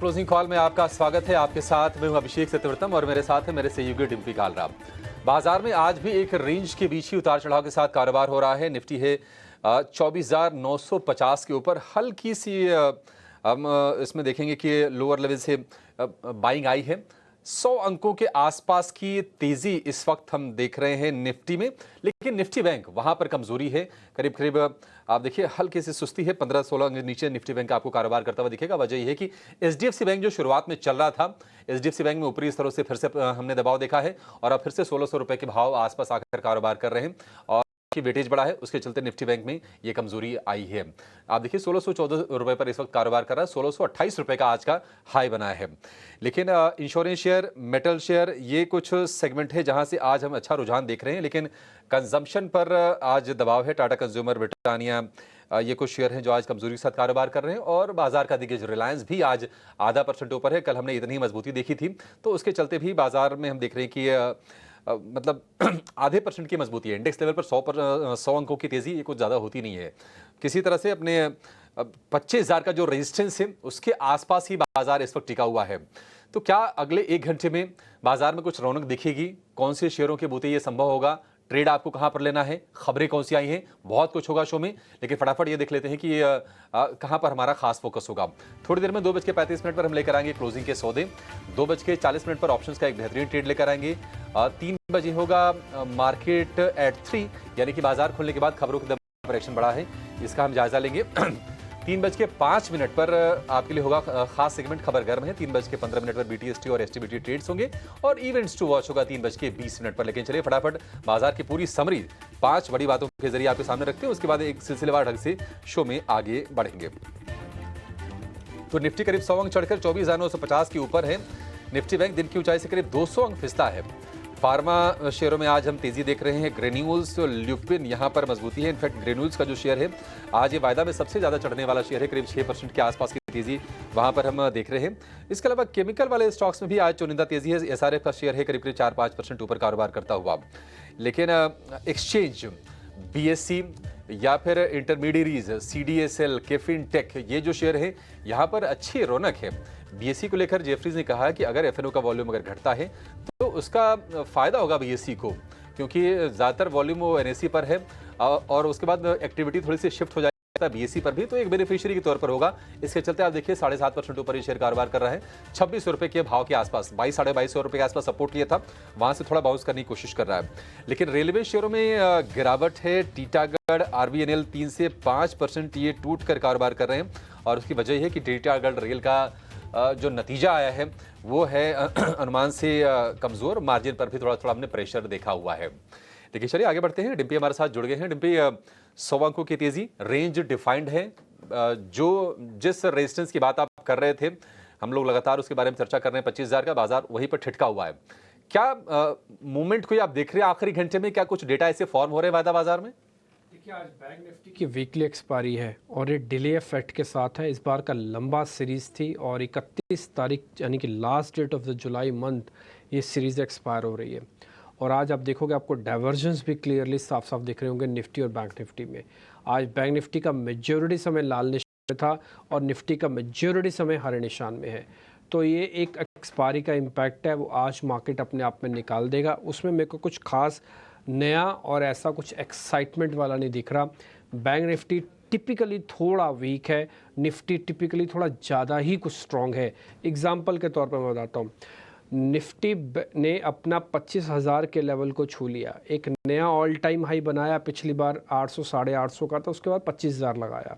Closing call में आपका स्वागत है। आपके साथ मैं हूं अभिषेक सत्यव्रतम और मेरे साथ है मेरे सहयोगी डिम्पी कालरा। बाजार में आज भी एक रेंज के बीच ही उतार चढ़ाव के साथ कारोबार हो रहा है। निफ्टी है 24,950 के ऊपर। हल्की सी हम इसमें देखेंगे कि लोअर लेवल से बाइंग आई है। 100 अंकों के आसपास की तेजी इस वक्त हम देख रहे हैं निफ्टी में, लेकिन निफ्टी बैंक वहां पर कमजोरी है। करीब करीब आप देखिए हल्की सी सुस्ती है। 15-16 अंक नीचे निफ्टी बैंक आपको कारोबार करता हुआ दिखेगा। वजह यह है कि एचडीएफसी बैंक जो शुरुआत में चल रहा था, एचडीएफसी बैंक में ऊपरी स्तरों से फिर से हमने दबाव देखा है और अब फिर से 1600 रुपए के भाव आसपास आकर कारोबार कर रहे हैं और की वेटेज बढ़ा है, उसके चलते निफ्टी बैंक में ये कमजोरी आई है। आप देखिए 1614 रुपए पर इस वक्त कारोबार कर रहा है। 1628 रुपए का आज का हाई बना है। लेकिन इंश्योरेंस शेयर, मेटल शेयर, ये कुछ सेगमेंट है जहां से आज हम अच्छा रुझान देख रहे हैं, लेकिन कंजम्पशन पर आज दबाव है। टाटा कंज्यूमर, ब्रिटानिया, ये कुछ शेयर हैं जो आज कमजोरी के साथ कारोबार कर रहे हैं और बाजार का दिग्गज रिलायंस भी आज आधा % ऊपर है। कल हमने इतनी मजबूती देखी थी, तो उसके चलते भी बाजार में हम देख रहे हैं कि मतलब आधे % की मजबूती है। इंडेक्स लेवल पर 100 अंकों की तेजी ये कुछ ज़्यादा होती नहीं है। किसी तरह से अपने 25,000 का जो रेजिस्टेंस है उसके आसपास ही बाजार इस वक्त टिका हुआ है। तो क्या अगले 1 घंटे में बाजार में कुछ रौनक दिखेगी? कौन से शेयरों के बूते ये संभव होगा? ट्रेड आपको कहां पर लेना है? खबरें कौन सी आई हैं? बहुत कुछ होगा शो में, लेकिन फटाफट ये देख लेते हैं कि कहां पर हमारा खास फोकस होगा। थोड़ी देर में 2:35 पर हम लेकर आएंगे क्लोजिंग के सौदे। 2:40 पर ऑप्शंस का एक बेहतरीन ट्रेड लेकर आएंगे। 3 बजे होगा मार्केट एट 3, यानी कि बाजार खुलने के बाद खबरों की दम एक्शन बढ़ा है, इसका हम जायजा लेंगे। 3:05 पर आपके लिए होगा खास सेगमेंट खबर गर्म है। 3:15 पर बीटीएसटी और एसटीबीटी ट्रेड्स होंगे और इवेंट्स टू वॉच होगा 3:20 पर। लेकिन चलिए फटाफट बाजार की पूरी समरी 5 बड़ी बातों के जरिए आपके सामने रखते हैं, उसके बाद एक सिलसिलेवार ढंग से शो में आगे बढ़ेंगे। तो निफ्टी करीब 100 अंक चढ़कर 24,950 के ऊपर है। निफ्टी बैंक दिन की ऊंचाई से करीब 200 अंक फिसला है। फार्मा शेयरों में आज हम तेजी देख रहे हैं। ग्रेन्यूल्स, ल्यूपिन यहां पर मजबूती है। इनफैक्ट ग्रेन्यूल्स का जो शेयर है आज ये वायदा में सबसे ज्यादा चढ़ने वाला शेयर है। करीब 6% के आसपास की तेजी वहां पर हम देख रहे हैं। इसके अलावा केमिकल वाले स्टॉक्स में भी आज चुनिंदा तेजी है। एसआरएफ का शेयर है करीब 4-5% ऊपर कारोबार करता हुआ। लेकिन एक्सचेंज, बीएससी या फिर इंटरमीडियरीज, सीडीएसएल, केफिन टेक, ये जो शेयर है यहाँ पर अच्छी रौनक है। बीएससी को लेकर जेफरीज ने कहा कि अगर एफएनओ का वॉल्यूम अगर घटता है तो उसका फायदा होगा बीएससी को, क्योंकि ज़्यादातर वॉल्यूम वो एनएससी पर है और उसके बाद एक्टिविटी थोड़ी सी शिफ्ट हो जाएगी बीएससी पर भी, तो एक बेनिफिशियरी के तौर पर होगा। इसके चलते आप देखिए 7.5% ऊपर ये शेयर कारोबार कर रहा है। 26 रुपए के भाव के आसपास, 22-22.5 रुपए के आसपास सपोर्ट लिया था, वहां से थोड़ा बाउंस करने की कोशिश कर रहा है। लेकिन रेलवे शेयरों में गिरावट है। टीटागढ़, आरबीएनएल 3 से 5% ये टूट कर कारोबार कर रहे हैं और उसकी वजह है कि टीटागढ़ रेल का जो नतीजा आया है वो है अनुमान से कमजोर। मार्जिन पर भी थोड़ा थोड़ा हमने प्रेशर देखा हुआ है। देखिए चलिए आगे बढ़ते हैं। डिम्पी हमारे साथ जुड़ गए हैं। डिम्पी, 100 अंकों की तेजी, रेंज डिफाइंड है। जो जिस रेजिस्टेंस की बात आप कर रहे थे, हम लोग लगातार उसके बारे में चर्चा कर रहे हैं, 25,000 का बाजार वहीं पर ठिठका हुआ है। क्या मूवमेंट कोई आप देख रहे हैं आखिरी घंटे में? क्या कुछ डेटा ऐसे फॉर्म हो रहे हैं वायदा बाजार में? देखिए आज बैंक निफ्टी की वीकली एक्सपायरी है और ये डिले इफेक्ट के साथ है। इस बार का लंबा सीरीज़ थी और 31 तारीख यानी कि last date of the July month ये सीरीज़ एक्सपायर हो रही है। और आज आप देखोगे आपको डाइवर्जेंस भी क्लियरली साफ साफ दिख रहे होंगे निफ्टी और बैंक निफ्टी में। आज बैंक निफ्टी का मेजॉरिटी समय लाल निशान में था और निफ्टी का मेजॉरिटी समय हरे निशान में है। तो ये एक एक्सपायरी का इम्पैक्ट है, वो आज मार्केट अपने आप में निकाल देगा। उसमें मेरे को कुछ खास नया और ऐसा कुछ एक्साइटमेंट वाला नहीं दिख रहा। बैंक निफ्टी टिपिकली थोड़ा वीक है, निफ्टी टिपिकली थोड़ा ज़्यादा ही कुछ स्ट्रॉन्ग है। एग्जांपल के तौर पर मैं बताता हूँ, निफ्टी ने अपना 25,000 के लेवल को छू लिया, एक नया ऑल टाइम हाई बनाया। पिछली बार 800 850 का था, उसके बाद 25,000 लगाया।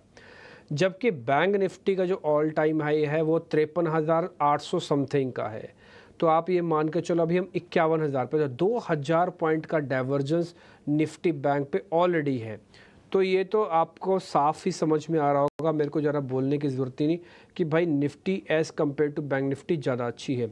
जबकि बैंक निफ्टी का जो ऑल टाइम हाई है वो 53,800 समथिंग का है। तो आप ये मान के चलो अभी हम 51,000 पे, 2,000 पॉइंट का डाइवर्जेंस निफ्टी बैंक पे ऑलरेडी है। तो ये तो आपको साफ ही समझ में आ रहा होगा, मेरे को ज़रा बोलने की ज़रूरत ही नहीं कि भाई Nifty as compare to bank Nifty ज़्यादा अच्छी है।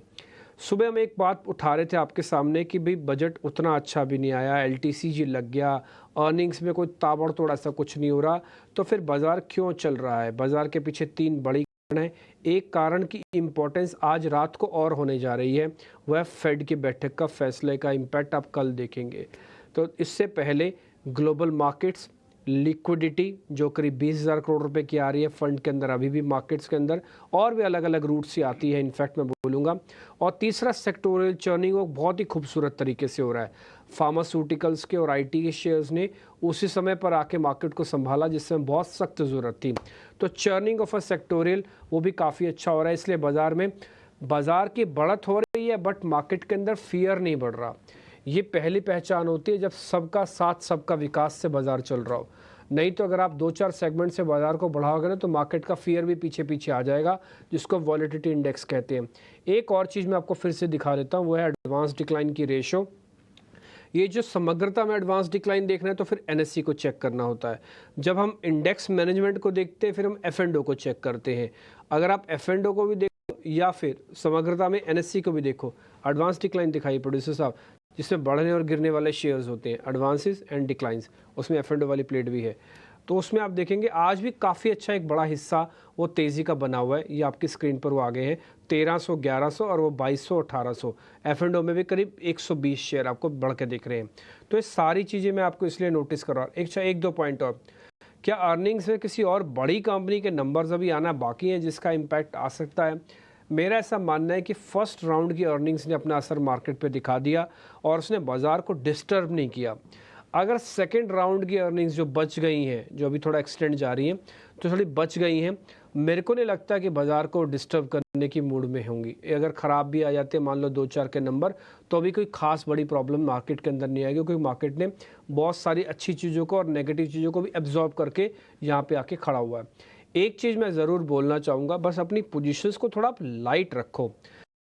सुबह हम एक बात उठा रहे थे आपके सामने कि भाई बजट उतना अच्छा भी नहीं आया, एलटीसीजी लग गया, अर्निंग्स में कोई ताबड़तोड़ ऐसा कुछ नहीं हो रहा। तो फिर बाज़ार क्यों चल रहा है? बाज़ार के पीछे 3 बड़ी है। एक कारण की इम्पोर्टेंस आज रात को और होने जा रही है, वह फेड की बैठक का फैसले का इम्पैक्ट आप कल देखेंगे। तो इससे पहले ग्लोबल मार्केट्स, लिक्विडिटी जो करीब 20,000 करोड़ रुपए की आ रही है फंड के अंदर अभी भी मार्केट्स के अंदर, और भी अलग अलग रूट से आती है इनफैक्ट मैं बोलूँगा। और तीसरा सेक्टोरियल चर्निंग वो बहुत ही खूबसूरत तरीके से हो रहा है। फार्मास्यूटिकल्स के और आईटी के शेयर्स ने उसी समय पर आके मार्केट को संभाला जिसमें बहुत सख्त ज़रूरत थी। तो चर्निंग ऑफ अ सेक्टोरियल वो भी काफ़ी अच्छा हो रहा है, इसलिए बाज़ार की बढ़त हो रही है बट मार्केट के अंदर फियर नहीं बढ़ रहा। ये पहली पहचान होती है जब सबका साथ सबका विकास से बाज़ार चल रहा हो। नहीं तो अगर आप 2-4 सेगमेंट से बाज़ार को बढ़ाओगे ना तो मार्केट का फियर भी पीछे पीछे आ जाएगा, जिसको वॉलेटिलिटी इंडेक्स कहते हैं। एक और चीज़ मैं आपको फिर से दिखा देता हूँ, वो है एडवांस डिक्लाइन की रेशो। ये जो समग्रता में एडवांस डिक्लाइन देखना है तो फिर एनएससी को चेक करना होता है। जब हम इंडेक्स मैनेजमेंट को देखते हैं फिर हम एफ&ओ को चेक करते हैं। अगर आप एफ&ओ को भी देखो या फिर समग्रता में एनएससी को भी देखो, एडवांस डिक्लाइन दिखाई प्रोड्यूसर साहब, जिसमें बढ़ने और गिरने वाले शेयर्स होते हैं, एडवांसेस एंड डिक्लाइंस, उसमें एफ&ओ वाली प्लेट भी है। तो उसमें आप देखेंगे आज भी काफ़ी अच्छा एक बड़ा हिस्सा वो तेज़ी का बना हुआ है। ये आपकी स्क्रीन पर वो आगे हैं 1300, 1100 और वो 2200, 1800। एफ&ओ में भी करीब 120 शेयर आपको बढ़ के दिख रहे हैं। तो ये सारी चीज़ें मैं आपको इसलिए नोटिस कर रहा हूँ। एक दो पॉइंट और, क्या अर्निंग्स में किसी और बड़ी कंपनी के नंबर्स अभी आना बाकी हैं जिसका इम्पैक्ट आ सकता है? मेरा ऐसा मानना है कि फर्स्ट राउंड की अर्निंग्स ने अपना असर मार्केट पे दिखा दिया और उसने बाज़ार को डिस्टर्ब नहीं किया। अगर सेकेंड राउंड की अर्निंग्स जो बच गई हैं, जो अभी थोड़ा एक्सटेंड जा रही हैं, तो थोड़ी बच गई हैं, मेरे को नहीं लगता कि बाज़ार को डिस्टर्ब करने की मूड में होंगी। अगर ख़राब भी आ जाते हैं मान लो 2-4 के नंबर, तो अभी कोई खास बड़ी प्रॉब्लम मार्केट के अंदर नहीं आएगी, क्योंकि मार्केट ने बहुत सारी अच्छी चीज़ों को और नेगेटिव चीज़ों को भी एब्जॉर्ब करके यहाँ पे आके खड़ा हुआ है। एक चीज़ मैं ज़रूर बोलना चाहूँगा, बस अपनी पोजीशंस को थोड़ा आप लाइट रखो।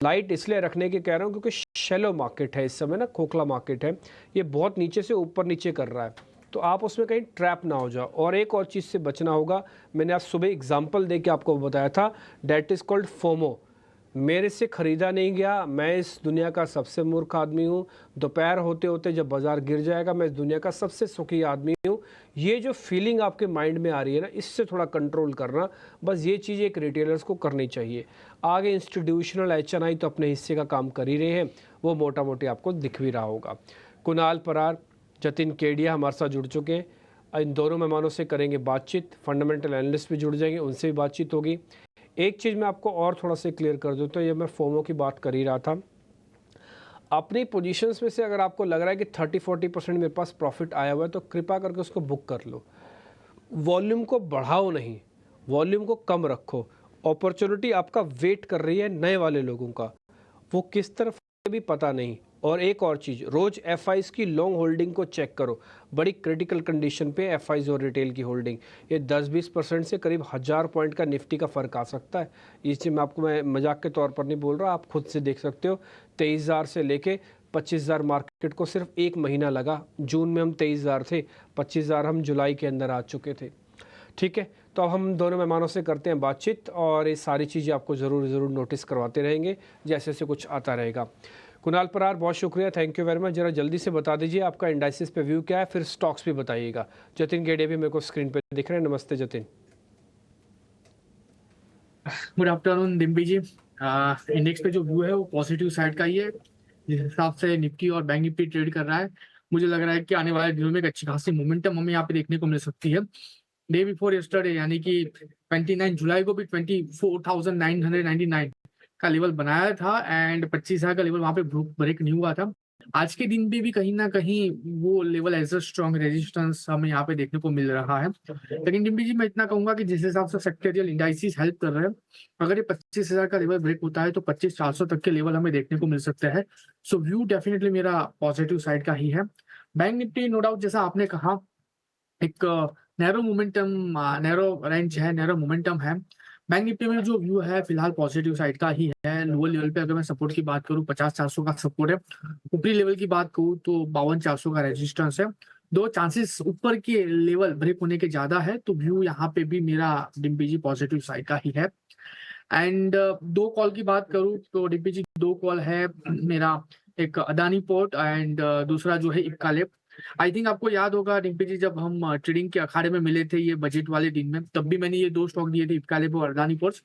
लाइट इसलिए रखने की कह रहा हूँ क्योंकि शैलो मार्केट है इस समय ना, खोखला मार्केट है, ये बहुत नीचे से ऊपर नीचे कर रहा है, तो आप उसमें कहीं ट्रैप ना हो जाओ। और एक और चीज़ से बचना होगा, मैंने आज सुबह एग्जांपल दे के आपको बताया था, डेट इज़ कॉल्ड फोमो। मेरे से ख़रीदा नहीं गया, मैं इस दुनिया का सबसे मूर्ख आदमी हूँ, दोपहर होते होते जब बाज़ार गिर जाएगा मैं इस दुनिया का सबसे सुखी आदमी हूँ। ये जो फीलिंग आपके माइंड में आ रही है ना, इससे थोड़ा कंट्रोल करना, बस ये चीज़ एक रिटेलर्स को करनी चाहिए। आगे इंस्टीट्यूशनल एचएनआई तो अपने हिस्से का काम कर ही रहे हैं, वो मोटा मोटी आपको दिख भी रहा होगा। कुणाल परार, जतिन केडिया हमारे साथ जुड़ चुके हैं। इन दोनों मेहमानों से करेंगे बातचीत, फंडामेंटल एनालिस्ट भी जुड़ जाएंगे, उनसे भी बातचीत होगी। एक चीज़ मैं आपको और थोड़ा सा क्लियर कर दूँ, तो ये मैं फोमो की बात कर ही रहा था। अपनी पोजीशंस में से अगर आपको लग रहा है कि 30-40% मेरे पास प्रॉफिट आया हुआ है, तो कृपा करके उसको बुक कर लो। वॉल्यूम को बढ़ाओ नहीं, वॉल्यूम को कम रखो। अपॉर्चुनिटी आपका वेट कर रही है नए वाले लोगों का, वो किस तरफ भी पता नहीं। और एक और चीज़, रोज़ एफआईज की लॉन्ग होल्डिंग को चेक करो, बड़ी क्रिटिकल कंडीशन पे एफआईज और रिटेल की होल्डिंग, ये 10-20% से करीब 1000 पॉइंट का निफ्टी का फ़र्क आ सकता है। ये चीज़ मैं मजाक के तौर पर नहीं बोल रहा, आप खुद से देख सकते हो। 23,000 से लेके 25,000 मार्केट को सिर्फ एक महीना लगा। जून में हम 23,000 थे, 25,000 हम जुलाई के अंदर आ चुके थे। ठीक है, तो अब हम दोनों मेहमानों से करते हैं बातचीत और ये सारी चीज़ें आपको ज़रूर नोटिस करवाते रहेंगे जैसे जैसे कुछ आता रहेगा। कुणाल परार, बहुत शुक्रिया, थैंक यू वेरी मच। जरा जल्दी से बता दीजिए आपका इंडाइसिस पे व्यू क्या है, फिर स्टॉक्स भी बताइएगा। जतिन गेड़े भी मेरे को स्क्रीन पे दिख रहे हैं। नमस्ते जतिन। गुड आफ्टरनून डिम्पी जी। इंडेक्स पे जो व्यू है वो पॉजिटिव साइड का ही है। जिस हिसाब से निफ्टी और बैंक निफ्टी ट्रेड कर रहा है, मुझे लग रहा है कि आने वाले दिनों में एक अच्छी खासी मोमेंटम हमें यहाँ पे देखने को मिल सकती है। डे बिफोर यस्टरडे यानी कि 29 जुलाई को भी 24,999 का लेवल बनाया था एंड 25,000 का लेवल वहां पे ब्रेक नहीं हुआ था। आज के दिन भी कहीं ना कहीं वो level as a strong resistance हमें यहाँ पे देखने को मिल रहा है। लेकिन डिम्पी जी, मैं इतना कहूंगा कि जिस हिसाब से सेक्टोरियल इंडाइसिस हेल्प कर रहे हैं, अगर ये 25,000 का लेवल ब्रेक होता है तो 25,400 तक के लेवल हमें देखने को मिल सकते हैं। सो व्यू डेफिनेटली मेरा पॉजिटिव साइड का ही है। बैंक निफ्टी नो डाउट जैसा आपने कहा एक नैरो मोमेंटम, नैरो रेंज है, नैरो मोमेंटम है। बैंक निफ्टी में जो व्यू है फिलहाल पॉजिटिव साइड का ही है। लोअर लेवल पे अगर मैं सपोर्ट की बात करूं 50-400 का सपोर्ट है, ऊपरी लेवल की बात करूं तो 52-400 का रेजिस्टेंस है। दो चांसेस ऊपर के लेवल ब्रेक होने के ज्यादा है, तो व्यू यहाँ पे भी मेरा डिम्पी जी पॉजिटिव साइड का ही है। एंड दो कॉल की बात करूं तो डिम्पी जी दो कॉल है मेरा, एक अदानी पोर्ट एंड दूसरा जो है इक्कालेप। आई थिंक आपको याद होगा डिम्पी जी, जब हम ट्रेडिंग के अखाड़े में मिले थे ये बजट वाले दिन में, तब भी मैंने ये दो स्टॉक दिए थे, इक्कालेप और अदानी पोर्ट्स।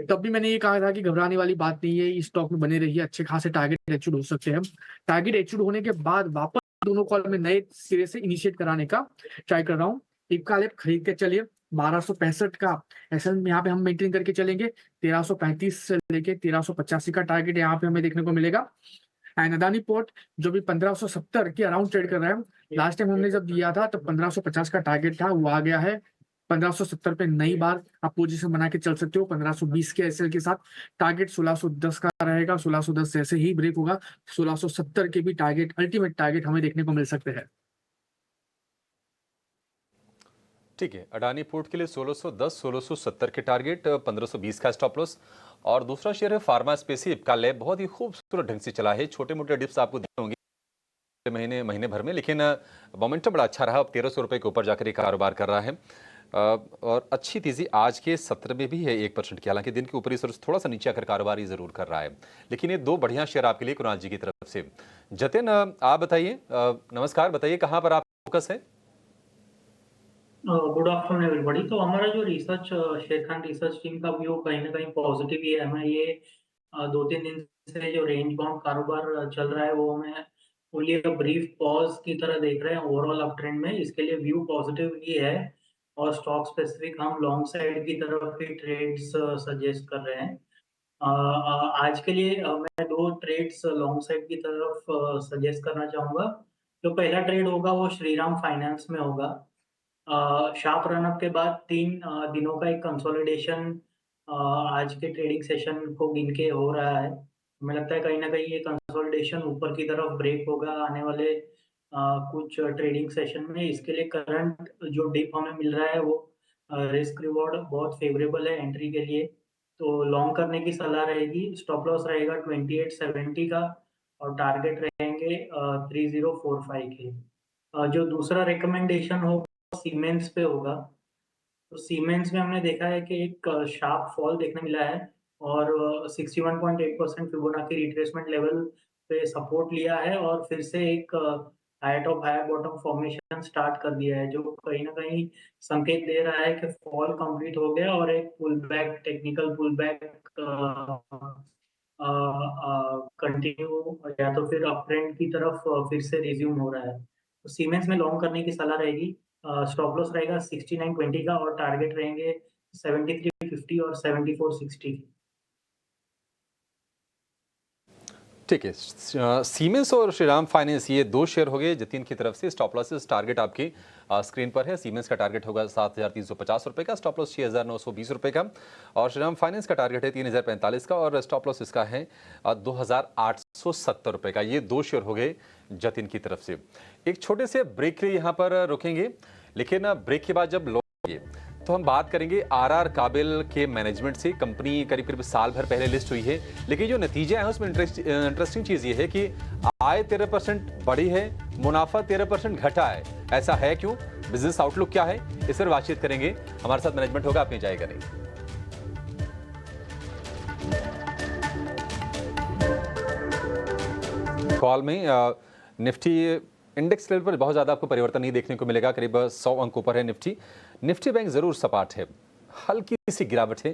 तब भी मैंने ये कहा था कि घबराने वाली बात नहीं है, इस स्टॉक में बने रहिए, अच्छे खासे टारगेट अचीव हो सकते हैं। टारगेट अचीव होने के बाद वापस दोनों कॉल में नए सिरे से इनिशिएट कराने का ट्राई कर रहा हूँ। इपका लेप खरीद के चलिए। 1265 का एसएल यहाँ पे हम मेंटेन करके चलेंगे। 1335 से लेके 1385 का टारगेट यहाँ पे हमें देखने को मिलेगा। एंड अदानी पोर्ट जो भी 1570 के अराउंड ट्रेड कर रहा है, लास्ट टाइम हमने जब दिया था तो 1550 का टारगेट था, वो आ गया है 1570 पे। नई बार आप पोजीशन बना के चल सकते हो 1520 के एसएल के साथ। टारगेट 1610 का रहेगा। 1610 जैसे ही ब्रेक होगा 1670 के भी टारगेट, अल्टीमेट टारगेट हमें देखने को मिल सकते हैं। ठीक है, अडानी पोर्ट के लिए 1610, 1670 के टारगेट, 1520 का स्टॉप लॉस। और दूसरा शेयर है फार्मा स्पेस का लैब, बहुत ही खूबसूरत ढंग से चला है। छोटे मोटे डिप्स आपको दिखे होंगे महीने भर में, लेकिन मोमेंटम बड़ा अच्छा रहा। अब 1300 रुपए के ऊपर जाकर ये कारोबार कर रहा है और अच्छी तेजी आज के सत्र में भी है 1% की। हालांकि दिन के ऊपरी स्तर थोड़ा सा नीचे आकर कारोबार ही जरूर कर रहा है, लेकिन ये दो बढ़िया शेयर आपके लिए कुणाल जी की तरफ से। जतिन, आप बताइए, नमस्कार, बताइए कहां पर आप फोकस है? Good afternoon everybody. तो हमारा जो रिसर्च शेर खान रिसर्च टीम का व्यू कहीं ना कहीं पॉजिटिव ही है। हमें ये 2-3 दिन से जो रेंज बाउंड कारोबार चल रहा है वो हमें ओनली ब्रीफ पॉज की तरह देख रहे हैं ओवरऑल अप ट्रेंड में। इसके लिए व्यू पॉजिटिव ही है और स्टॉक स्पेसिफिक हम लॉन्ग साइड की तरफ ही ट्रेड्स सजेस्ट कर रहे हैं। आज के लिए मैं 2 ट्रेड्स लॉन्ग साइड की तरफ सजेस्ट करना चाहूँगा। जो पहला ट्रेड होगा वो श्रीराम फाइनेंस में होगा। शार्प रनअप के बाद 3 दिनों का एक कंसोलिडेशन आज के ट्रेडिंग सेशन को गिन के हो रहा है। हमें लगता है कहीं न कहीं ये कंसोलिडेशन ऊपर की तरफ ब्रेक होगा आने वाले कुछ ट्रेडिंग सेशन में। इसके लिए करंट जो डिप हमें मिल रहा है वो रिस्क रिवॉर्ड बहुत फेवरेबल है एंट्री के लिए। तो लॉन्ग करने की सलाह रहेगी। स्टॉप लॉस रहेगा 2870 का और टारगेट रहेंगे 3045 के। जो दूसरा रिकमेंडेशन हो सीमेंस पे होगा। तो सीमेंस में हमने देखा है कि एक शार्प फॉल देखने मिला है और 61.8% फिबोनाची रिट्रेसमेंट लेवल पे सपोर्ट लिया है और फिर से एक high top high bottom formation start कर दिया है, जो कहीं न कहीं संकेत दे रहा है कि फॉल कंप्लीट हो गया और एक pull back, technical pull back continue या तो फिर अप ट्रेंड की तरफ फिर से रिज़्यूम हो रहा है। तो सीमेंस में लॉन्ग करने की सलाह रहेगी। स्टॉप लॉस रहेगा 6920 का और टारगेट रहेंगे 7350 और 7460। ठीक है, सीमेंस और श्रीराम फाइनेंस ये दो शेयर हो गए जतिन की तरफ से। स्टॉप लॉसेस टारगेट आपकी स्क्रीन पर है। सीमेंस का टारगेट होगा 7350 रुपए का, स्टॉप लॉस 6920 रुपए का, और श्रीराम फाइनेंस का टारगेट है 3045 का और स्टॉप लॉस इसका है 2870 रुपए का। ये दो शेयर हो गए जतिन की तरफ से। एक छोटे से ब्रेक के लिए यहाँ पर रुकेंगे, लेकिन ब्रेक के बाद जब लौटेंगे तो हम बात करेंगे आरआर काबिल के मैनेजमेंट से। कंपनी करीब करीब साल भर पहले लिस्ट हुई है, लेकिन जो नतीजे आए हैं उसमें इंटरेस्टिंग चीज ये है कि आय 13% बढ़ी है, मुनाफा 13% घटा है। ऐसा है क्यों? बिजनेस आउटलुक क्या है? इस पर बातचीत करेंगे। हमारे साथ मैनेजमेंट होगा, आप नहीं जाएगा नहीं। कॉल में निफ्टी इंडेक्स लेवल पर बहुत ज़्यादा आपको परिवर्तन नहीं देखने को मिलेगा। करीब 100 अंक ऊपर है निफ्टी। निफ्टी बैंक ज़रूर सपाट है, हल्की सी गिरावट है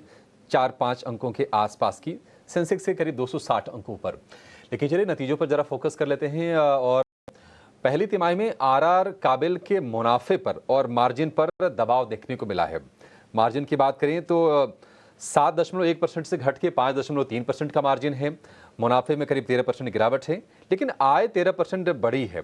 4-5 अंकों के आसपास की। सेंसेक्स से करीब 260 अंकों ऊपर। लेकिन चलिए नतीजों पर ज़रा फोकस कर लेते हैं। और पहली तिमाही में आरआर काबिल के मुनाफे पर और मार्जिन पर दबाव देखने को मिला है। मार्जिन की बात करें तो 7.1% से घट के 5.3% का मार्जिन है। मुनाफे में करीब 13% गिरावट है, लेकिन आय 13% बढ़ी है।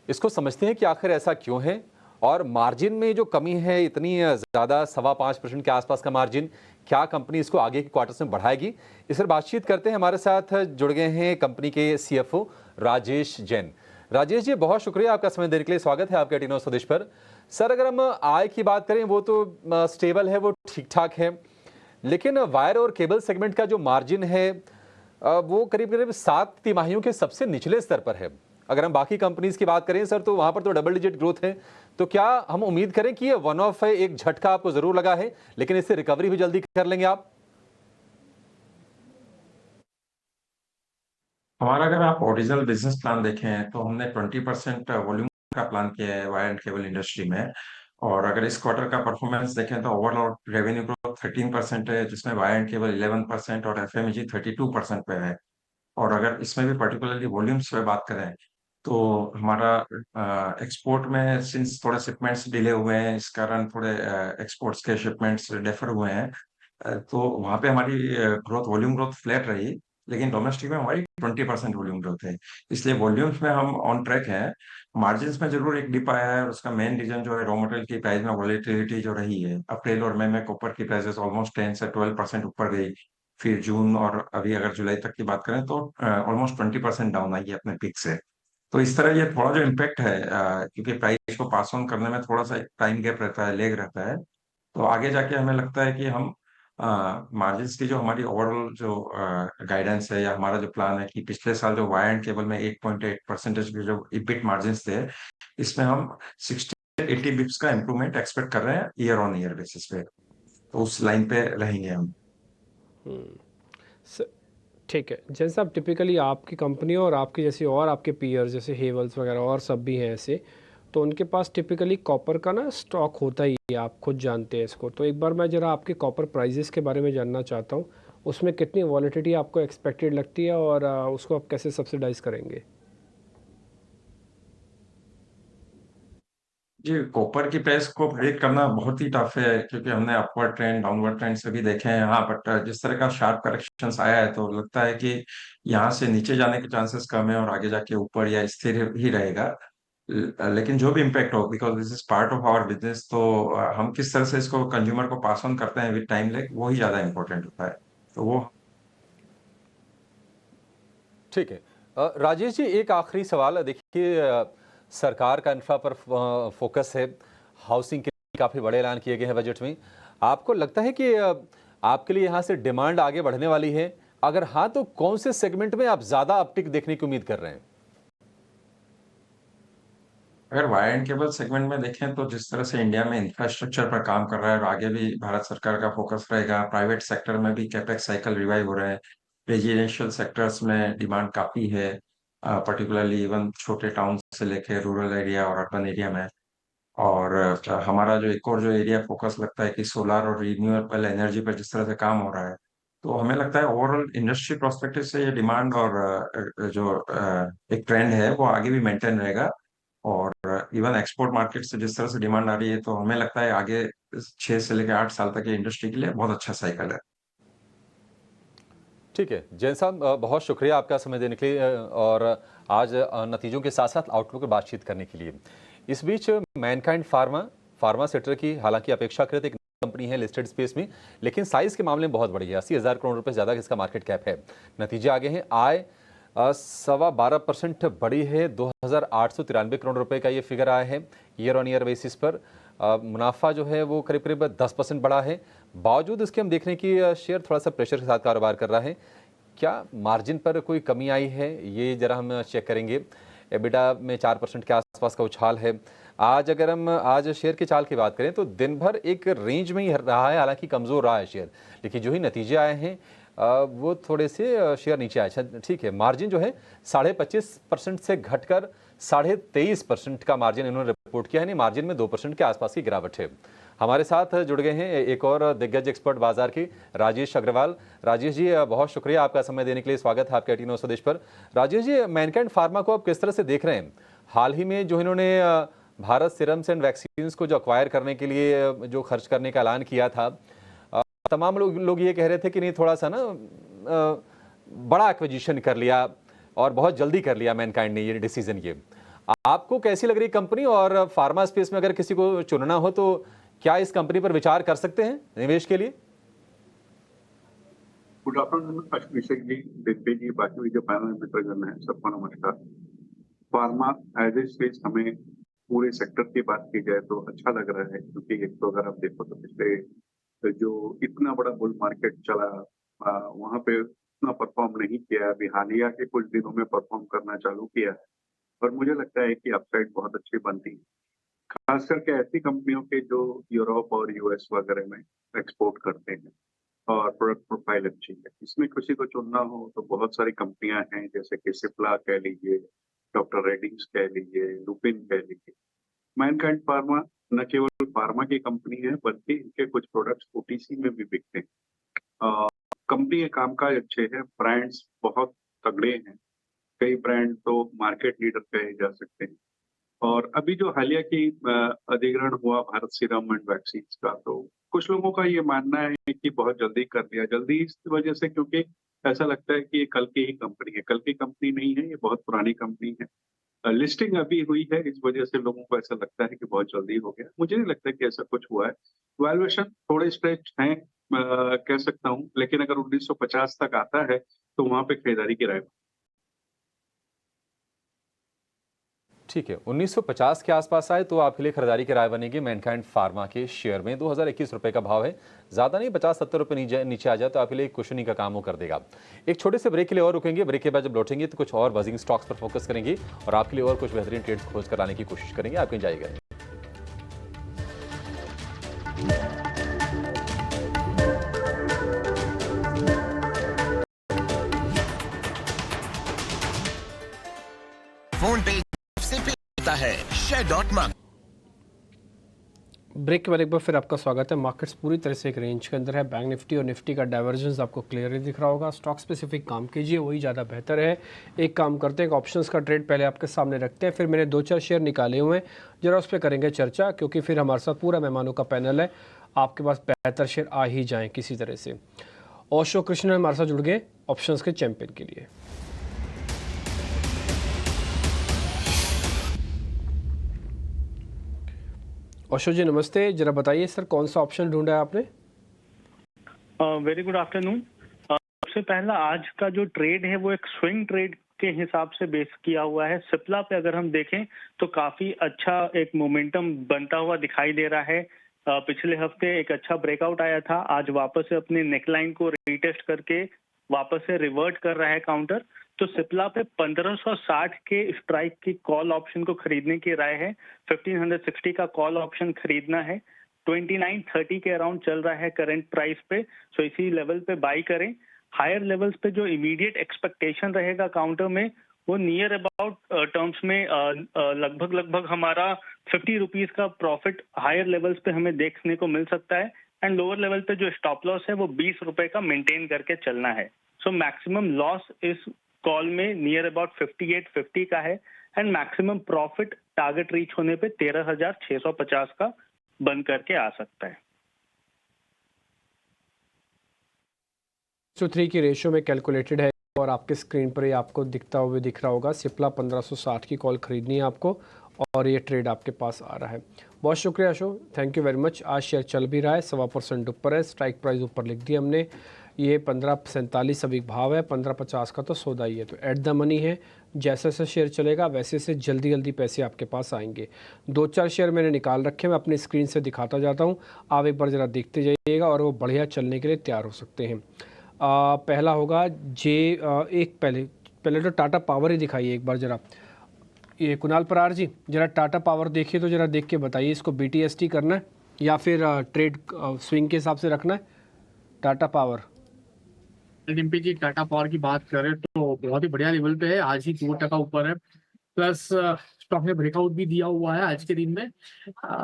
इसको समझते हैं कि आखिर ऐसा क्यों है, और मार्जिन में जो कमी है इतनी ज़्यादा 5.25% के आसपास का मार्जिन, क्या कंपनी इसको आगे के क्वार्टर्स में बढ़ाएगी? इस पर बातचीत करते हैं। हमारे साथ जुड़ गए हैं कंपनी के सीएफओ राजेश जैन। राजेश जी, बहुत शुक्रिया आपका समय देने के लिए। स्वागत है आपके टीनो स्वदेश पर। सर, अगर हम आय की बात करें वो तो स्टेबल है, वो ठीक ठाक है, लेकिन वायर और केबल सेगमेंट का जो मार्जिन है वो करीब करीब 7 तिमाहियों के सबसे निचले स्तर पर है। अगर हम बाकी कंपनीज की बात करें सर, तो वहां पर तो डबल डिजिट ग्रोथ है। तो क्या हम उम्मीद करें कि ये वन ऑफ है, एक झटका आपको जरूर लगा है, लेकिन इससे रिकवरी भी जल्दी कर लेंगे आप? हमारा अगर आप ओरिजिनल बिजनेस प्लान देखें तो हमने 20% वॉल्यूम का प्लान किया है वायर एंड केबल इंडस्ट्री में। और अगर इस क्वार्टर का परफॉर्मेंस देखें तो ओवरऑल रेवेन्यू ग्रोथ 13% है, जिसमें वायर एंड केबल 11% और एफएमईजी 32% पे है। और अगर इसमें भी पर्टिकुलरली वॉल्यूम्स पे बात करें तो हमारा एक्सपोर्ट में सिंस थोड़े शिपमेंट्स डिले हुए हैं, इस कारण थोड़े एक्सपोर्ट्स के शिपमेंट्स डिफर हुए हैं। तो वहाँ पे हमारी वॉल्यूम ग्रोथ फ्लैट रही, लेकिन डोमेस्टिक में हमारी 20% वॉल्यूम ग्रोथ है। इसलिए वॉल्यूम्स में हम ऑन ट्रैक हैं। मार्जिन्स में जरूर एक डिप आया है, और उसका मेन रीजन जो है रॉ मटेरियल की प्राइस में वॉलेटिलिटी जो रही है। अप्रैल और मई में कॉपर की प्राइसेस ऑलमोस्ट 10 से 12% ऊपर गई। फिर जून और अभी अगर जुलाई तक की बात करें तो ऑलमोस्ट 20% डाउन आई है अपने पीक से। तो इस तरह ये थोड़ा जो इम्पैक्ट है, क्योंकि प्राइस को पास ऑन करने में थोड़ा सा टाइम गैप रहता है, लेग रहता है। तो आगे जाके हमें लगता है कि हम मार्जिन्स की जो हमारी ओवरऑल जो गाइडेंस है या हमारा जो प्लान है कि पिछले साल जो वायर एंड केबल में 8.8% के जो इबिट मार्जिन्स थे, इसमें हम 60-80 बिप्स का इम्प्रूवमेंट एक्सपेक्ट कर रहे हैं ईयर ऑन ईयर बेसिस पे। तो उस लाइन पे रहेंगे हम। स- ठीक है। जैसे साहब, टिपिकली आपकी कंपनी और आपकी जैसे और आपके पीयर्स जैसे हेवल्स वगैरह और सब भी हैं ऐसे, तो उनके पास टिपिकली कॉपर का ना स्टॉक होता ही है, आप खुद जानते हैं इसको। तो एक बार मैं ज़रा आपके कॉपर प्राइजेस के बारे में जानना चाहता हूँ, उसमें कितनी वॉलेटिलिटी आपको एक्सपेक्टेड लगती है, और उसको आप कैसे सब्सिडाइज करेंगे? जी, कॉपर की प्राइस को प्रेडिक्ट करना बहुत ही टफ है, क्योंकि हमने अपवर्ड ट्रेंड डाउनवर्ड ट्रेंड से भी देखे हैं। हाँ, बट जिस तरह का शार्प करेक्शंस आया है, तो लगता है कि यहाँ से नीचे जाने के चांसेस कम है और आगे जाके ऊपर या स्थिर ही रहेगा। लेकिन जो भी इम्पैक्ट हो, because this is part of our business, तो हम किस तरह से इसको कंज्यूमर को पास ऑन करते हैं विद टाइम लेग, वो ही ज्यादा इंपॉर्टेंट होता है। तो वो ठीक है। राजेश जी, एक आखिरी सवाल। देखिए, सरकार का इंफ्रा पर फोकस है, हाउसिंग के काफ़ी बड़े ऐलान किए गए हैं बजट में। आपको लगता है कि आपके लिए यहाँ से डिमांड आगे बढ़ने वाली है? अगर हाँ, तो कौन से सेगमेंट में आप ज़्यादा अपटिक देखने की उम्मीद कर रहे हैं? अगर वायर एंड केबल सेगमेंट में देखें, तो जिस तरह से इंडिया में इंफ्रास्ट्रक्चर पर काम कर रहा है और आगे भी भारत सरकार का फोकस रहेगा, प्राइवेट सेक्टर में भी कैपेक्स साइकिल रिवाइव हो रहा है। रेजिडेंशियल सेक्टर्स में डिमांड काफी है, पर्टिकुलरली इवन छोटे टाउन से लेकर रूरल एरिया और अर्बन एरिया में। और हमारा जो एक और जो एरिया फोकस लगता है कि सोलार और रिन्यूएबल एनर्जी पर जिस तरह से काम हो रहा है, तो हमें लगता है ओवरऑल इंडस्ट्री प्रोस्पेक्टिव से ये डिमांड और जो एक ट्रेंड है वो आगे भी मेंटेन रहेगा। और इवन एक्सपोर्ट मार्केट से जिस तरह से डिमांड आ रही है, तो हमें लगता है आगे 6 से लेकर 8 साल तक ये इंडस्ट्री के लिए बहुत अच्छा साइकिल है। ठीक है जैन साहब, बहुत शुक्रिया आपका समय देने के लिए, और आज नतीजों के साथ साथ आउटलुक पर बातचीत करने के लिए। इस बीच मैनकाइंड फार्मा सेक्टर की हालांकि अपेक्षाकृत एक कंपनी है लिस्टेड स्पेस में, लेकिन साइज के मामले में बहुत बड़ी है। 80,000 करोड़ रुपए से ज़्यादा का इसका मार्केट कैप है। नतीजे आगे हैं। आय 12.25% बड़ी है, 2,893 करोड़ रुपए का ये फिगर आया है ईयर ऑन ईयर बेसिस पर। मुनाफा जो है वो करीब करीब 10% बढ़ा है। बावजूद इसके हम देख रहे हैं कि शेयर थोड़ा सा प्रेशर के साथ कारोबार कर रहा है। क्या मार्जिन पर कोई कमी आई है, ये जरा हम चेक करेंगे। एबिटा में 4% के आसपास का उछाल है। आज अगर हम आज शेयर के चाल की बात करें तो दिन भर एक रेंज में ही रहा है, हालांकि कमज़ोर रहा है शेयर, लेकिन जो ही नतीजे आए हैं वो थोड़े से शेयर नीचे आए। अच्छा ठीक है, मार्जिन जो है 25.5% से घटकर 23.5% का मार्जिन इन्होंने रिपोर्ट किया है। नहीं, मार्जिन में 2% के आसपास की गिरावट है। हमारे साथ जुड़ गए हैं एक और दिग्गज एक्सपर्ट बाजार के, राजेश अग्रवाल। राजेश जी, बहुत शुक्रिया आपका समय देने के लिए। स्वागत है आपके 18 स्वदेश पर। राजेश जी, मैनकाइंड फार्मा को आप किस तरह से देख रहे हैं? हाल ही में जो इन्होंने भारत सीरम्स एंड वैक्सीन्स को जो अक्वायर करने के लिए जो खर्च करने का ऐलान किया था, तमाम लोग ये कह रहे थे कि नहीं, थोड़ा सा ना बड़ा एक्विजिशन कर लिया और बहुत जल्दी कर लिया मैनकाइंड ने ये डिसीजन। ये आपको कैसी लग रही कंपनी? और फार्मा स्पेस में अगर किसी को चुनना हो तो क्या इस कंपनी पर विचार कर सकते हैं निवेश के लिए? गुड आफ्टरनून अभिषेक जी, दिग्विजय जी, बाकी जो पैनल मित्रगण हैं, सबको नमस्कार। फार्मा एज ए स्पेस हमें पूरे सेक्टर की बात की जाए तो अच्छा लग रहा है, क्योंकि एक तो अगर आप देखो तो पिछले जो इतना बड़ा बुल मार्केट चला, वहां पे उतना परफॉर्म नहीं किया। अभी हालिया के कुछ दिनों में परफॉर्म करना चालू किया है, और मुझे लगता है कि अपसाइड बहुत अच्छी बनती है, खास करके ऐसी कंपनियों के जो यूरोप और यूएस वगैरह में एक्सपोर्ट करते हैं और प्रोडक्ट प्रोफाइल अच्छी है। इसमें किसी को चुनना हो तो बहुत सारी कंपनियां हैं, जैसे कि सिप्ला कह लीजिए, डॉक्टर रेड्डीज कह लीजिए, लुपिन कह लीजिए। मैनकाइंड फार्मा न केवल फार्मा की कंपनी है, बल्कि इनके कुछ प्रोडक्ट्स ओटीसी में भी बिकते हैं। कंपनी के कामकाज अच्छे हैं, ब्रांड्स बहुत तगड़े हैं, कई ब्रांड तो मार्केट लीडर कहे जा सकते हैं। और अभी जो हालिया की अधिग्रहण हुआ भारत सीरम एंड वैक्सीन का, तो कुछ लोगों का ये मानना है कि बहुत जल्दी कर दिया। जल्दी इस वजह से क्योंकि ऐसा लगता है कि ये कल की ही कंपनी है, कल की कंपनी नहीं है, ये बहुत पुरानी कंपनी है। लिस्टिंग अभी हुई है, इस वजह से लोगों को ऐसा लगता है कि बहुत जल्दी हो गया। मुझे नहीं लगता कि ऐसा कुछ हुआ है। वैल्यूएशन थोड़े स्ट्रेच हैं, कह सकता हूँ, लेकिन अगर 1950 तक आता है तो वहां पे खरीदारी की राय। ठीक है, 1950 के आसपास आए तो आपके लिए खरीदारी की राय बनेगी मैनकाइंड फार्मा के शेयर में। 2021 रुपए का भाव है, ज़्यादा नहीं, 50-70 रुपए नीचे आ जाए तो आपके लिए कुशनी का काम वो कर देगा। एक छोटे से ब्रेक के लिए और रुकेंगे, ब्रेक के बाद जब लौटेंगे तो कुछ और बजिंग स्टॉक्स पर फोकस करेंगे और आपके लिए और कुछ बेहतरीन ट्रेड्स खोज कर लाने की कोशिश करेंगे। आप कहीं जाइएगा। फोन पे से मिलता है share.mark। ब्रेक के बाद एक बार फिर आपका स्वागत है। मार्केट्स पूरी तरह से एक रेंज के अंदर है। बैंक निफ्टी और निफ्टी का डाइवर्जेंस आपको क्लियरली दिख रहा होगा। स्टॉक स्पेसिफिक काम कीजिए, वही ज़्यादा बेहतर है। एक काम करते हैं, एक ऑप्शंस का ट्रेड पहले आपके सामने रखते हैं, फिर मैंने 2-4 शेयर निकाले हुए हैं, जरा उस पर करेंगे चर्चा, क्योंकि फिर हमारे साथ पूरा मेहमानों का पैनल है, आपके पास बेहतर शेयर आ ही जाएँ किसी तरह से। ओशो कृष्ण हमारे साथ जुड़ गए ऑप्शंस के चैंपियन के लिए। ओशो जी नमस्ते, जरा बताइए सर कौन सा ऑप्शन ढूंढा है आपने? Very good afternoon. सबसे पहला आज का जो ट्रेड है वो एक स्विंग ट्रेड के हिसाब से बेस किया हुआ है। सिप्ला पे अगर हम देखें तो काफी अच्छा एक मोमेंटम बनता हुआ दिखाई दे रहा है। पिछले हफ्ते एक अच्छा ब्रेकआउट आया था, आज वापस से अपने नेकलाइन को रीटेस्ट करके वापस से रिवर्ट कर रहा है काउंटर। तो सिप्ला पे 1560 के स्ट्राइक की कॉल ऑप्शन को खरीदने की राय है। 1560 का कॉल ऑप्शन खरीदना है। 2930 के अराउंड चल रहा है करंट प्राइस पे, सो इसी लेवल पे बाई करें। हायर लेवल्स पे जो इमीडिएट एक्सपेक्टेशन रहेगा काउंटर में वो नियर अबाउट टर्म्स में लगभग हमारा 50 रुपीज का प्रॉफिट हायर लेवल्स पे हमें देखने को मिल सकता है। एंड लोअर लेवल पे जो स्टॉप लॉस है वो 20 रुपए का मेंटेन करके चलना है। सो मैक्सिमम लॉस इस कॉल में नियर अबाउट 5850 का है and maximum profit target reach होने पे 13,650 का बंद करके आ सकता है। 3 की रेशियो में कैलकुलेटेड है और आपके स्क्रीन पर ये आपको दिखता हुआ दिख रहा होगा। सिप्ला 1560 की कॉल खरीदनी है आपको और ये ट्रेड आपके पास आ रहा है। बहुत शुक्रिया अशो, थैंक यू वेरी मच। आज शेयर चल भी रहा है, 1.25% ऊपर है, स्ट्राइक प्राइस ऊपर लिख दिया हमने। ये 1547 अभी भाव है, 1550 का तो सौदा ही है, तो एट द मनी है। जैसे जैसे शेयर चलेगा वैसे से जल्दी पैसे आपके पास आएंगे। 2-4 शेयर मैंने निकाल रखे हैं, मैं अपनी स्क्रीन से दिखाता जाता हूँ, आप एक बार ज़रा देखते जाइएगा और वो बढ़िया चलने के लिए तैयार हो सकते हैं। पहला होगा एक पहले तो टाटा पावर ही दिखाइए एक बार ज़रा। ये कुणाल परार जी ज़रा टाटा पावर देखिए, तो ज़रा देख के बताइए इसको BTST करना है या फिर ट्रेड स्विंग के हिसाब से रखना है टाटा पावर। डिम्पी जी टाटा पावर की बात करें तो बहुत ही बढ़िया लेवल पे है, आज ही 2% ऊपर है, प्लस स्टॉक ने ब्रेकआउट भी दिया हुआ है आज के दिन में।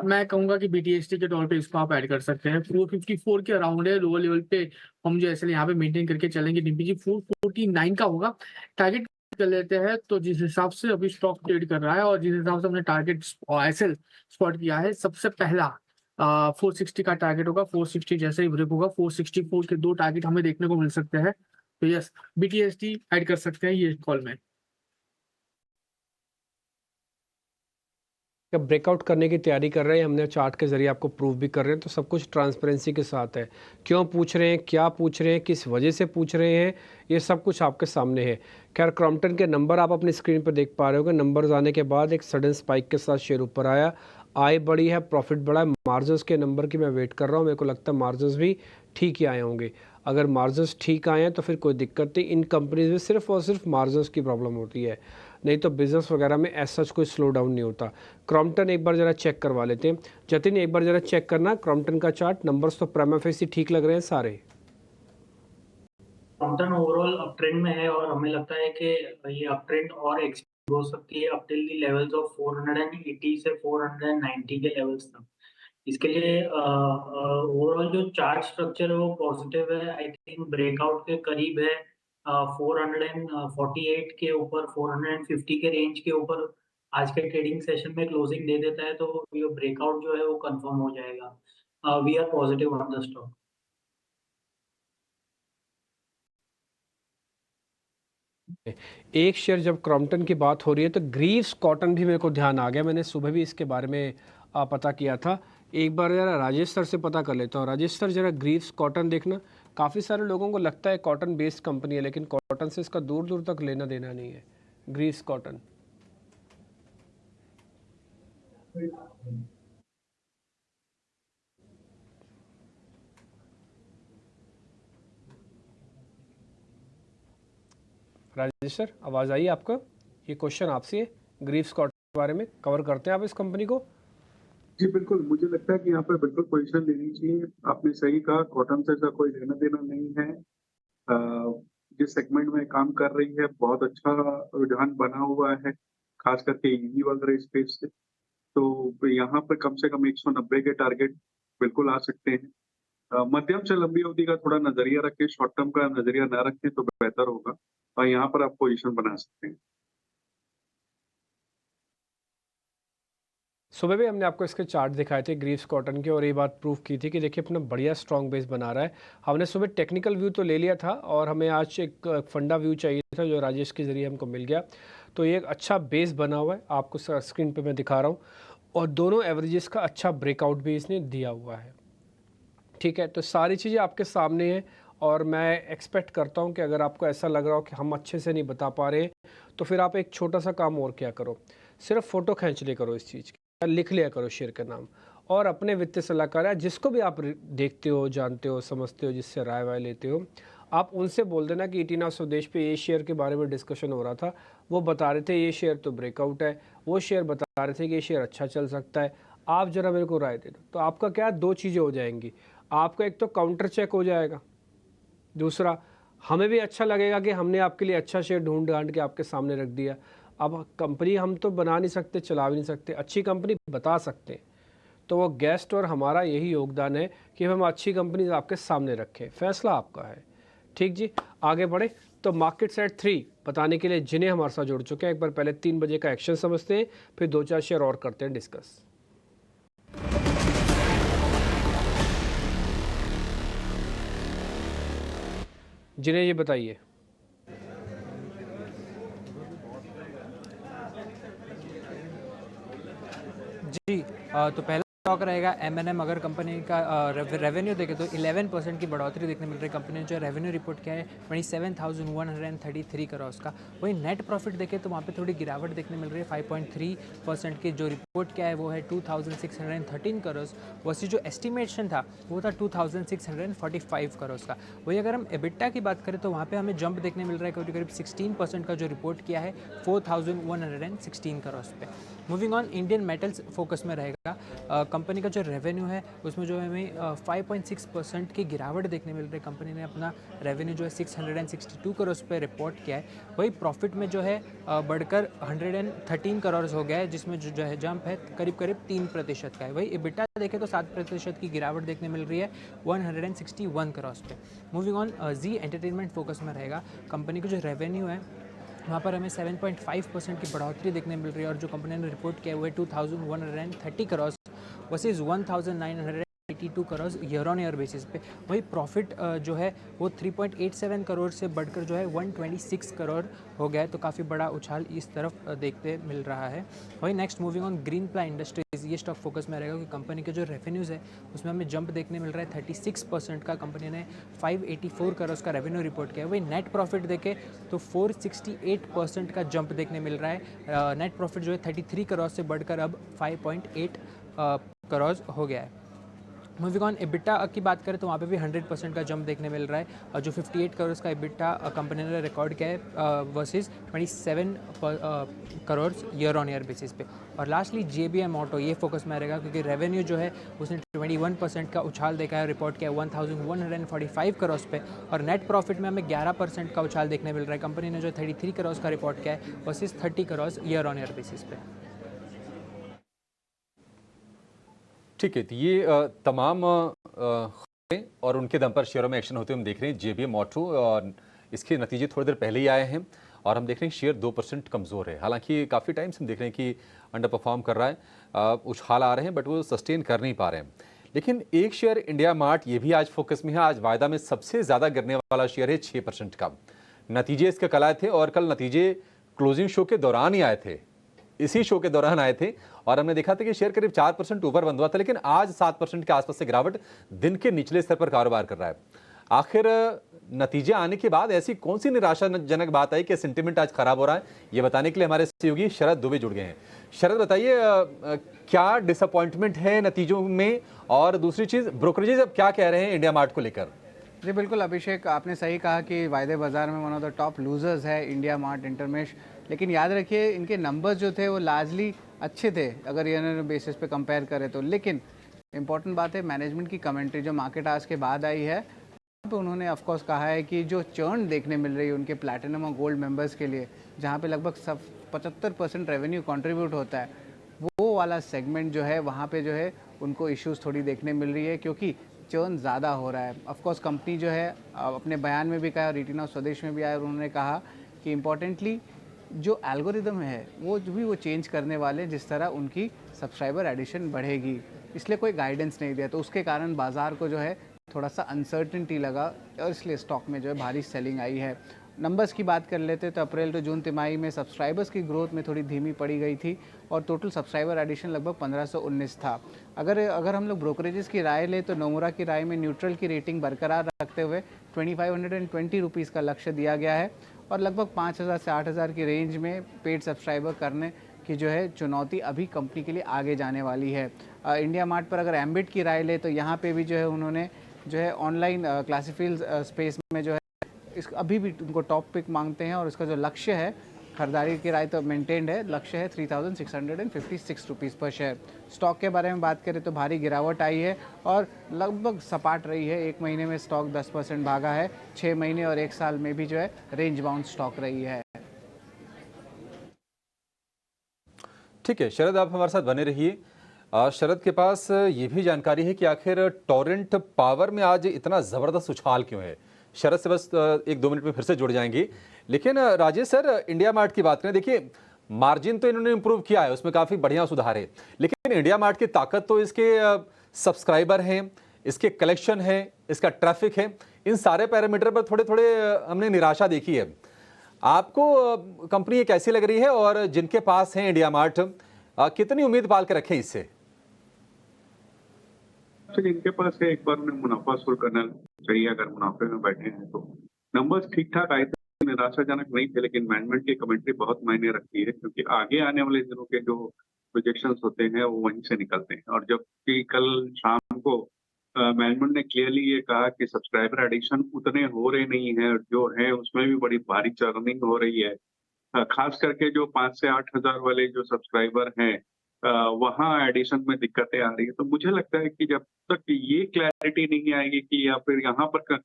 मैं कहूंगा कि BTST के तौर पे इसको आप ऐड कर सकते हैं। 454 के अराउंड है लोअर लेवल पे, हम जो ऐसे यहाँ पे मेंटेन करके चलेंगे। डिम्पी जी 449 का होगा टारगेट कर लेते हैं। तो जिस हिसाब से अभी स्टॉक ट्रेड कर रहा है और जिस हिसाब से हमने टारगेट SL स्पॉट किया है, सबसे पहला 460 का टारगेट होगा। 460 जैसे ही ब्रेक होगा 464 के 2 टारगेट हमें देखने को मिल सकते हैं। तो यस, BTST ऐड कर सकते हैं ये कॉल में। ब्रेकआउट करने की तैयारी कर रहे हैं, हमने चार्ट के जरिए आपको प्रूव भी कर रहे हैं, तो सब कुछ ट्रांसपेरेंसी के साथ है। क्यों पूछ रहे हैं, क्या पूछ रहे हैं, किस वजह से पूछ रहे हैं, ये सब कुछ आपके सामने है। खैर क्रॉम्पटन के नंबर आप अपनी स्क्रीन पर देख पा रहे होगे। नंबर्स आने के बाद एक सडन स्पाइक के साथ शेयर ऊपर आया, आय बढ़ी है, प्रॉफिट बढ़ा है। मार्जिन्स के नंबर की मैं वेट कर रहा हूँ, मेरे को लगता है मार्जिन्स भी ठीक ही आए होंगे। अगर मार्जिन्स ठीक आए हैं तो फिर कोई दिक्कत नहीं। इन कंपनीज में सिर्फ और सिर्फ मार्जिन्स की प्रॉब्लम होती है, नहीं तो बिजनेस वगैरह में ऐसा कोई स्लो डाउन नहीं होता। क्रॉम्पटन एक बार ज़रा चेक करवा लेते हैं। जतिन एक बार ज़रा चेक करना क्रॉम्पटन का चार्ट, नंबर्स तो प्रीमा फेसी ठीक लग रहे हैं सारे। क्रॉम्पटन ओवरऑल अप ट्रेंड में है और हमें लगता है कि ये अप ट्रेंड और एक्सटेंड हो सकती है up till the levels of 480 से 490 के लेवल्स तक। इसके लिए ओवरऑल जो चार्ट स्ट्रक्चर है वो पॉजिटिव है। आई थिंक ब्रेकआउट के करीब है 448 के ऊपर 450 के रेंज के ऊपर आज के ट्रेडिंग सेशन में क्लोजिंग दे देता है तो ये ब्रेकआउट जो है वो कंफर्म हो जाएगा। We are positive on the stock. एक शेयर जब क्रॉम्पटन की बात हो रही है तो ग्रीव्स कॉटन भी मेरे को ध्यान आ गया। मैंने सुबह भी इसके बारे में पता किया था। एक बार ज़रा राजेश सर से पता कर लेता हूँ। राजेश सर ज़रा ग्रीव्स कॉटन देखना। काफ़ी सारे लोगों को लगता है कॉटन बेस्ड कंपनी है, लेकिन कॉटन से इसका दूर दूर तक लेना देना नहीं है। ग्रीव्स कॉटन राजेश सर, आवाज़ आई आपका? ये क्वेश्चन आपसे है, ग्रीव्स कॉटन के बारे में कवर करते हैं आप इस कंपनी को? जी बिल्कुल, मुझे लगता है कि यहाँ पे बिल्कुल पोजीशन लेनी चाहिए। आपने सही कहा, कॉटन से ऐसा कोई लेना देना नहीं है। जिस सेगमेंट में काम कर रही है बहुत अच्छा रुझान बना हुआ है, खास करके ईवी वगैरह स्पेस से। तो यहाँ पर कम से कम 190 के टारगेट बिल्कुल आ सकते हैं। मध्यम से लंबी अवधि का थोड़ा नजरिया रखें, शॉर्ट टर्म का नजरिया ना रखें तो बेहतर होगा, और यहाँ पर आप पोजीशन बना सकते हैं। सुबह भी हमने आपको इसके चार्ट दिखाए थे ग्रीव्स कॉटन के, और ये बात प्रूफ की थी कि देखिए अपना बढ़िया स्ट्रॉन्ग बेस बना रहा है। हमने सुबह टेक्निकल व्यू तो ले लिया था और हमें आज एक फंडा व्यू चाहिए था जो राजेश के ज़रिए हमको मिल गया। तो ये एक अच्छा बेस बना हुआ है, आपको स्क्रीन पे मैं दिखा रहा हूँ, और दोनों एवरेजेस का अच्छा ब्रेकआउट भी इसने दिया हुआ है। ठीक है, तो सारी चीज़ें आपके सामने हैं, और मैं एक्सपेक्ट करता हूँ कि अगर आपको ऐसा लग रहा हो कि हम अच्छे से नहीं बता पा रहे तो फिर आप एक छोटा सा काम और क्या करो, सिर्फ फ़ोटो खींच लिया करो इस चीज़ की, लिख लिया करो शेयर का नाम, और अपने वित्तीय सलाहकार या जिसको भी आप देखते हो, जानते हो, समझते हो, जिससे राय वाय लेते हो, आप उनसे बोल देना कि ईटीना स्वदेश पे ये शेयर के बारे में डिस्कशन हो रहा था, वो बता रहे थे ये शेयर तो ब्रेकआउट है, वो शेयर बता रहे थे कि ये शेयर अच्छा चल सकता है, आप ज़रा मेरे को राय दे दो। तो आपका क्या, दो चीज़ें हो जाएंगी। आपका एक तो काउंटर चेक हो जाएगा, दूसरा हमें भी अच्छा लगेगा कि हमने आपके लिए अच्छा शेयर ढूंढ ढांड के आपके सामने रख दिया। अब कंपनी हम तो बना नहीं सकते, चला भी नहीं सकते, अच्छी कंपनी बता सकते हैं, तो वो गेस्ट और हमारा यही योगदान है कि हम अच्छी कंपनी आपके सामने रखें। फैसला आपका है। ठीक जी, आगे बढ़े। तो मार्केट सेट 3 बताने के लिए जिन्हें हमारे साथ जुड़ चुके हैं, एक बार पहले 3 बजे का एक्शन समझते हैं, फिर 2-4 शेयर और करते हैं डिस्कस। जिन्हें ये बताइए। जी, तो पहला स्टॉक रहेगा M&M। अगर कंपनी का रेवेन्यू देखें तो 11% की बढ़ोतरी देखने मिल रही है। कंपनी ने जो रेवेन्यू रिपोर्ट किया है 27,133 करोड़ का। वहीं नेट प्रॉफिट देखें तो वहाँ पे थोड़ी गिरावट देखने मिल रही है, 5.3% की जो रिपोर्ट किया है वो है 2,613 करोड़, वैसे जो एस्टिमेशन था वो था 2,645 करोड़ का। वही अगर हम एबिटा की बात करें तो वहाँ पे हमें जंप देखने मिल रहा है, करीब 16% का जो रिपोर्ट किया है 4,116 करोड़ पे। Moving on, Indian metals focus में रहेगा। कंपनी का जो रेवेन्यू है उसमें जो है हमें 5.6% की गिरावट देखने मिल रही है। कंपनी ने अपना रेवेन्यू जो है 662 करोड़ पे रिपोर्ट किया है। वही प्रॉफिट में जो है बढ़कर 113 करोड़ हो गया है, जिसमें जो है जंप है करीब 3% का है। वही EBITDA देखें तो 7% की गिरावट देखने मिल रही है 161 करोड़ पे। Moving on, Zee entertainment focus में रहेगा। कंपनी का जो रेवेन्यू है वहाँ पर हमें 7.5% की बढ़ोतरी देखने मिल रही है, और जो कंपनी ने रिपोर्ट किया हुआ है 2,130 crore versus 1,982 crore year on year basis पे। वही प्रॉफिट जो है वो 3.87 करोड़ से बढ़कर जो है 126 करोड़ हो गया है, तो काफ़ी बड़ा उछाल इस तरफ देखते मिल रहा है। वही नेक्स्ट, मूविंग ऑन, ग्रीनप्ला इंडस्ट्रीज, ये स्टॉक फोकस में रहेगा कि कंपनी के जो रेवेन्यूज़ है उसमें हमें जंप देखने मिल रहा है 36% का। कंपनी ने 584 करोड़ का रेवेन्यू रिपोर्ट किया है। वही नेट प्रॉफिट देखें तो 468% का जंप देखने मिल रहा है। नेट प्रॉफिट जो है 33 करोड़ से बढ़कर अब 5.8 करोड़ हो गया है। मूविंग ऑन, EBITDA की बात करें तो वहाँ पे भी 100% का जंप देखने मिल रहा है, और जो 58 करोड़ का EBITDA कंपनी ने रिकॉर्ड किया है versus 27 crore year on year basis पे। और लास्टली JBM ऑटो, ये फोकस में रहेगा क्योंकि रेवेन्यू जो है उसने 21% का उछाल देखा है, रिपोर्ट किया है 1,145 करोड़ पे, और नेट प्रॉफिट में हमें 11% का उछाल देखने मिल रहा है। कंपनी ने जो 33 करोड़ का रिपोर्ट किया है versus 30 crore year on year basis पे। ठीक है, तो ये तमाम खबरें और उनके दम पर शेयरों में एक्शन होते हुए हम देख रहे हैं। JBM ऑटो इसके नतीजे थोड़ी देर पहले ही आए हैं और हम देख रहे हैं शेयर 2% कमज़ोर है। हालांकि काफ़ी टाइम से हम देख रहे हैं कि अंडर परफॉर्म कर रहा है, उछाल आ रहे हैं बट वो सस्टेन कर नहीं पा रहे हैं। लेकिन एक शेयर इंडिया मार्ट ये भी आज फोकस में है। आज वायदा में सबसे ज़्यादा गिरने वाला शेयर है 6% का। नतीजे इसके कल आए थे और कल नतीजे क्लोजिंग शो के दौरान ही आए थे, इसी शो के दौरान आए थे और हमने देखा था कि शेयर करीब 4% ऊपर बंद हुआ था, लेकिन आज 7% के आसपास से गिरावट दिन के निचले स्तर पर कारोबार कर रहा है। आखिर नतीजे आने के बाद ऐसी कौन सी निराशाजनक बात आई कि सेंटिमेंट आज खराब हो रहा है, ये बताने के लिए हमारे सहयोगी शरद दुबे जुड़ गए हैं। शरद बताइए, क्या डिसअपॉइंटमेंट है नतीजों में, और दूसरी चीज ब्रोकरेजेस अब क्या कह रहे हैं इंडिया मार्ट को लेकर? जी बिल्कुल अभिषेक, आपने सही कहा कि वायदे बाजार में one of the top losers है इंडिया मार्ट इंटरमेश। लेकिन याद रखिए इनके नंबर्स जो थे वो लार्जली अच्छे थे अगर ईयर बेसिस पे कंपेयर करें तो। लेकिन इंपॉर्टेंट बात है मैनेजमेंट की कमेंट्री जो मार्केट आज के बाद आई है, तो उन्होंने ऑफ कोर्स कहा है कि जो चर्न देखने मिल रही है उनके प्लैटिनम और गोल्ड मेंबर्स के लिए, जहाँ पे लगभग 75% रेवेन्यू कंट्रीब्यूट होता है, वो वाला सेगमेंट जो है वहाँ पे जो है उनको इश्यूज थोड़ी देखने मिल रही है क्योंकि चर्न ज़्यादा हो रहा है। ऑफ कोर्स कंपनी जो है अपने बयान में भी कहा और रिटिना स्वदेश में भी आया और उन्होंने कहा कि इम्पॉर्टेंटली जो एल्गोरिदम है वो चेंज करने वाले, जिस तरह उनकी सब्सक्राइबर एडिशन बढ़ेगी, इसलिए कोई गाइडेंस नहीं दिया, तो उसके कारण बाज़ार को जो है थोड़ा सा अनसर्टेनिटी लगा और इसलिए स्टॉक में जो है भारी सेलिंग आई है। नंबर्स की बात कर लेते तो अप्रैल टू जून तिमाही में सब्सक्राइबर्स की ग्रोथ में थोड़ी धीमी पड़ी गई थी और टोटल सब्सक्राइबर एडिशन लगभग 1519 था। अगर हम लोग ब्रोकरेजेस की राय लें तो नोमुरा की राय में न्यूट्रल की रेटिंग बरकरार रखते हुए 2520 रुपीज़ का लक्ष्य दिया गया है और लगभग 5000 से 8000 की रेंज में पेड सब्सक्राइबर करने की जो है चुनौती अभी कंपनी के लिए आगे जाने वाली है। इंडिया मार्ट पर अगर एम्बिट की राय ले तो यहाँ पे भी जो है उन्होंने जो है ऑनलाइन क्लासिफिल स्पेस में जो है इस अभी भी उनको टॉप पिक मांगते हैं और इसका जो लक्ष्य है, खरीदारी की राय तो मेंटेन्ड है, लक्ष्य है 3656 रुपीज़ पर शेयर। स्टॉक के बारे में बात करें तो भारी गिरावट आई है और लगभग सपाट रही है। एक महीने में स्टॉक 10% भागा है, 6 महीने और 1 साल में भी जो है रेंज बाउंड स्टॉक रही है। ठीक है शरद, आप हमारे साथ बने रहिए। शरद के पास ये भी जानकारी है कि आखिर टोरेंट पावर में आज इतना ज़बरदस्त उछाल क्यों है। शरद से बस 1-2 मिनट में फिर से जुड़ जाएंगे। लेकिन राजेश सर, इंडिया मार्ट की बात करें, देखिए मार्जिन तो इन्होंने इंप्रूव किया है, उसमें काफ़ी बढ़िया सुधार है, लेकिन इंडिया मार्ट की ताकत तो इसके सब्सक्राइबर हैं, इसके कलेक्शन है, इसका ट्रैफिक है, इन सारे पैरामीटर पर थोड़े थोड़े हमने निराशा देखी है। आपको कंपनी ये कैसी लग रही है और जिनके पास है इंडिया मार्ट, कितनी उम्मीद पाल के रखें इससे? जिनके पास है एक बार उन्हें मुनाफा वसूल करना चाहिए अगर मुनाफे में बैठे हैं तो। नंबर्स ठीक ठाक आए थे, निराशाजनक नहीं थे, लेकिन मैनेजमेंट की कमेंट्री बहुत मायने रखती है क्योंकि आगे आने वाले दिनों के जो प्रोजेक्शंस होते हैं वो वहीं से निकलते हैं। और जबकि कल शाम को मैनेजमेंट ने क्लियरली ये कहा कि सब्सक्राइबर एडिशन उतने हो रहे नहीं है, जो है उसमें भी बड़ी भारी चर्निंग हो रही है। खास करके जो 5 से 8 हजार वाले जो सब्सक्राइबर हैं वहाँ एडिशन में दिक्कतें आ रही है। तो मुझे लगता है कि जब तक ये क्लैरिटी नहीं आएगी कि या फिर यहाँ पर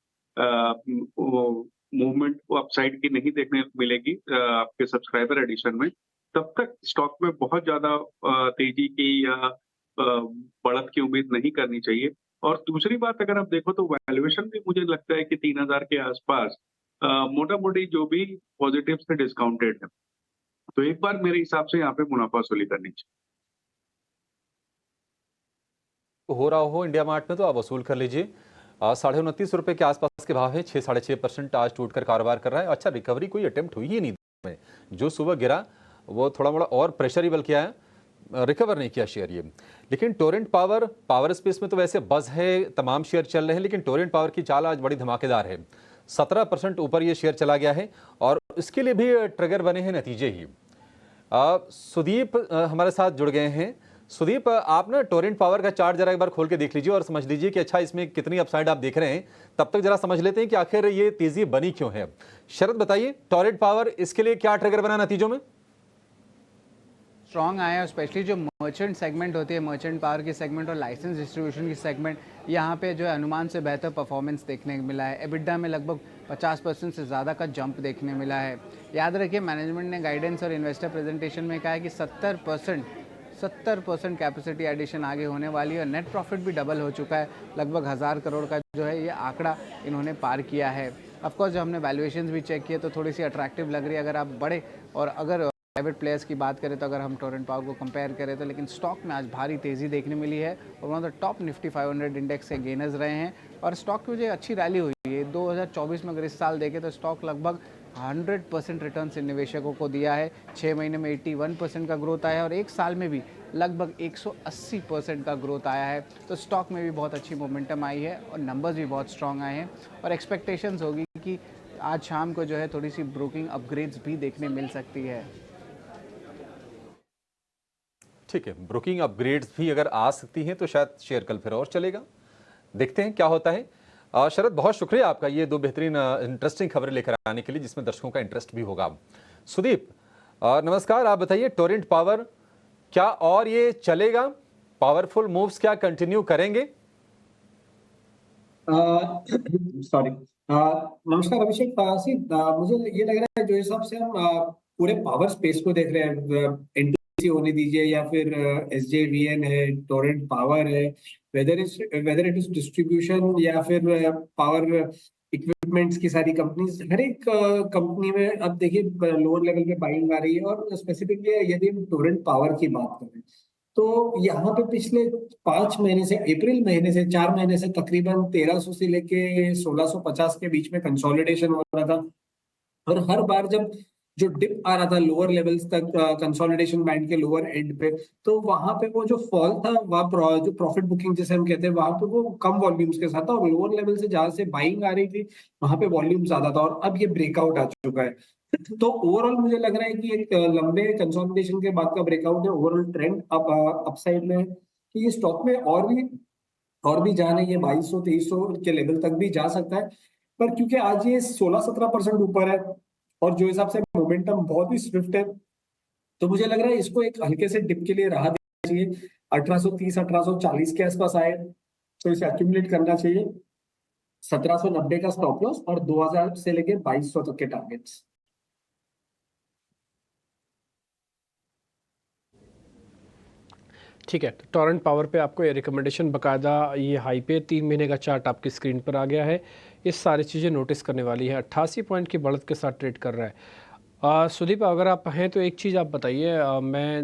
मूवमेंट अपसाइड की नहीं देखने मिलेगी आपके सब्सक्राइबर एडिशन में, तब तक स्टॉक में बहुत ज्यादा तेजी की या बढ़त की उम्मीद नहीं करनी चाहिए। और दूसरी बात अगर आप देखो तो वैल्यूएशन भी मुझे लगता है कि 3000 के आसपास मोटा मोटी जो भी पॉजिटिव से डिस्काउंटेड है, तो एक बार मेरे हिसाब से यहाँ पे मुनाफा वसूली करनी चाहिए। हो रहा हो इंडिया मार्ट में तो आप वसूल कर लीजिए। 29.5 रुपये के आसपास के भाव है, 6-6.5% आज टूटकर कारोबार कर रहा है। अच्छा, रिकवरी कोई अटेम्प्ट हुई ही नहीं में, जो सुबह गिरा वो थोड़ा मोड़ा और प्रेशर ही बल किया है, रिकवर नहीं किया शेयर ये। लेकिन टोरेंट पावर स्पेस में तो वैसे बज़ है, तमाम शेयर चल रहे हैं, लेकिन टोरेंट पावर की चाल आज बड़ी धमाकेदार है। 17% ऊपर ये शेयर चला गया है और इसके लिए भी ट्रिगर बने हैं नतीजे ही। सुदीप हमारे साथ जुड़ गए हैं। सुदीप, आप ना टोरेंट पावर का चार्ट जरा एक बार खोल के देख लीजिए और समझ लीजिए कि अच्छा इसमें कितनी अपसाइड आप देख रहे हैं। तब तक जरा समझ लेते हैं कि आखिर ये तेजी बनी क्यों है। शरद बताइए, टोरेंट पावर इसके लिए क्या ट्रिगर बना नतीजों में? स्ट्रॉन्ग आया, स्पेशली जो मर्चेंट सेगमेंट होती है, मर्चेंट पावर की सेगमेंट और लाइसेंस डिस्ट्रीब्यूशन की सेगमेंट, यहाँ पे जो है अनुमान से बेहतर परफॉर्मेंस देखने को मिला है। एबिडा में लगभग 50% से ज़्यादा का जंप देखने मिला है। याद रखिए मैनेजमेंट ने गाइडेंस और इन्वेस्टर प्रेजेंटेशन में कहा है कि 70% कैपेसिटी एडिशन आगे होने वाली है और नेट प्रॉफिट भी डबल हो चुका है, लगभग 1000 करोड़ का जो है ये आंकड़ा इन्होंने पार किया है। ऑफकोर्स जब हमने वैल्यूएशंस भी चेक किए तो थोड़ी सी अट्रैक्टिव लग रही है अगर आप बड़े और अगर प्राइवेट प्लेयर्स की बात करें तो अगर हम टोरेंट पावर को कंपेयर करें तो, लेकिन स्टॉक में आज भारी तेज़ी देखने मिली है और one of the top Nifty 500 index से गेनर्स रहे हैं और स्टॉक की मुझे अच्छी रैली हुई है। 2024 में अगर इस साल देखें तो स्टॉक लगभग 100% रिटर्न्स इन निवेशकों को दिया है। 6 महीने में 81% का ग्रोथ आया है और एक साल में भी लगभग 180% का ग्रोथ आया है। तो स्टॉक में भी बहुत अच्छी मोमेंटम आई है और नंबर्स भी बहुत स्ट्रॉन्ग आए हैं और एक्सपेक्टेशंस होगी कि आज शाम को जो है थोड़ी सी ब्रोकिंग अपग्रेड्स भी देखने मिल सकती है। ठीक है, ब्रोकिंग अपग्रेड्स भी अगर आ सकती हैं तो शायद शेयर कल फिर और चलेगा। देखते हैं क्या होता है। शरद, बहुत शुक्रिया आपका ये दो बेहतरीन इंटरेस्टिंग खबरें लेकर आने के लिए जिसमें दर्शकों का इंटरेस्ट भी होगा। सुदीप, नमस्कार, आप बताइए टोरेंट पावर क्या और ये चलेगा? पावरफुल मूव्स क्या कंटिन्यू करेंगे? सॉरी, नमस्कार अभिषेक। मुझे ये लग रहा है जो हिसाब से हम पूरे पावर स्पेस को देख रहे हैं, एनटीपीसी होने दीजिए या फिर एसजेवीएन है, टोरेंट पावर है, वेदर इट इज डिस्ट्रीब्यूशन या फिर पावर इक्विपमेंट्स की सारी कंपनीज, हर एक कंपनी में अब देखिए लोअर लेवल पे बाइंग आ रही है। और स्पेसिफिकली यदि हम टोरेंट पावर की बात करें तो यहाँ पे पिछले 5 महीने से, अप्रैल महीने से 4 महीने से तकरीबन 1300 से लेके 1650 के बीच में कंसोलिडेशन हो रहा था। और हर बार जब जो डिप आ रहा था लोअर लेवल्स तक, कंसोलिडेशन बैंड के लोअर एंड पे, तो वहां पे वो जो फॉल था, वहाँ जो प्रॉफिट बुकिंग जिसे हम कहते हैं, वहां पे वो कम वॉल्यूम्स के साथ था और लोअर लेवल से जहां से बाइंग आ रही थी वहां पे वॉल्यूम ज्यादा था और अब ये ब्रेकआउट आ चुका है। तो ओवरऑल मुझे लग रहा है कि एक लंबे कंसोलिडेशन के बाद का ब्रेकआउट है। ओवरऑल ट्रेंड अपसाइड में है कि ये स्टॉक में और भी जाने, ये 2200-2300 के लेवल तक भी जा सकता है। पर क्योंकि आज ये 16-17% ऊपर है और जो हिसाब से मोमेंटम बहुत ही स्विफ्ट है, तो मुझे लग रहा है इसको एक हल्के से डिप के लिए राह देना चाहिए। 1830-1840 के आसपास आए तो इसे एक्यूमुलेट करना चाहिए। 1790 का स्टॉप लॉस और 2000 से लेके 2200 तक के टारगेट्स। ठीक है, तो टोरेंट पावर पे आपको ये रिकमेंडेशन बकायदा ये हाई पे 3 महीने का चार्ट आपकी स्क्रीन पर आ गया है। ये सारी चीज़ें नोटिस करने वाली है। 88 पॉइंट की बढ़त के साथ ट्रेड कर रहा है। सुदीप, अगर आप हैं तो एक चीज़ आप बताइए। मैं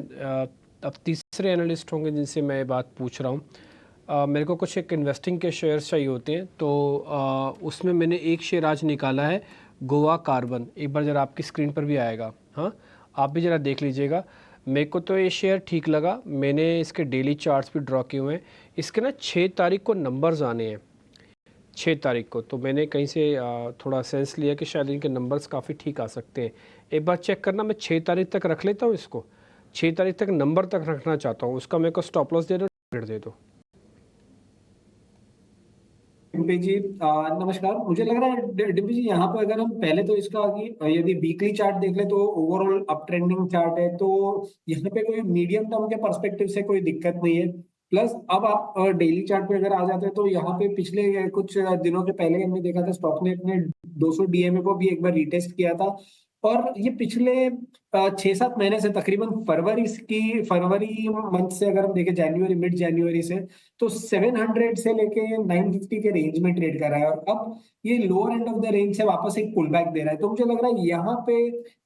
अब तीसरे एनालिस्ट होंगे जिनसे मैं ये बात पूछ रहा हूँ। मेरे को कुछ एक इन्वेस्टिंग के शेयर्स चाहिए होते हैं, तो उसमें मैंने एक शेयर आज निकाला है, गोवा कार्बन। एक बार ज़रा आपकी स्क्रीन पर भी आएगा, हाँ, आप भी ज़रा देख लीजिएगा। मेरे को तो ये शेयर ठीक लगा। मैंने इसके डेली चार्ट्स भी ड्रॉ किए हुए हैं। इसके ना 6 तारीख को नंबर्स आने हैं, 6 तारीख को। तो मैंने कहीं से थोड़ा सेंस लिया कि शायद इनके नंबर्स काफ़ी ठीक आ सकते हैं। एक बार चेक करना, मैं 6 तारीख तक रख लेता हूँ इसको। 6 तारीख तक नंबर तक रखना चाहता हूँ। उसका मेरे को स्टॉप लॉस दे दो, टारगेट दे दो। डिम्पी जी नमस्कार। मुझे लग रहा है डिम्पी जी यहाँ पर अगर हम पहले तो इसका यदि वीकली चार्ट देख ले तो ओवरऑल अप ट्रेंडिंग चार्ट है, तो यहाँ पे कोई मीडियम टर्म के पर्सपेक्टिव से कोई दिक्कत नहीं है। प्लस अब आप डेली चार्ट पे अगर आ जाते हैं तो यहाँ पे पिछले कुछ दिनों के पहले हमने देखा था स्टॉक ने अपने 200 डीएमए को भी एक बार रीटेस्ट किया था। और ये पिछले 6-7 महीने से तकरीबन फरवरी मंथ से अगर हम देखें, जनवरी मिड जनवरी से, तो 700 से लेके 950 के रेंज में ट्रेड कर रहा है और अब ये lower end of the range से वापस एक पुल बैक दे रहा है। तो मुझे लग रहा है यहाँ पे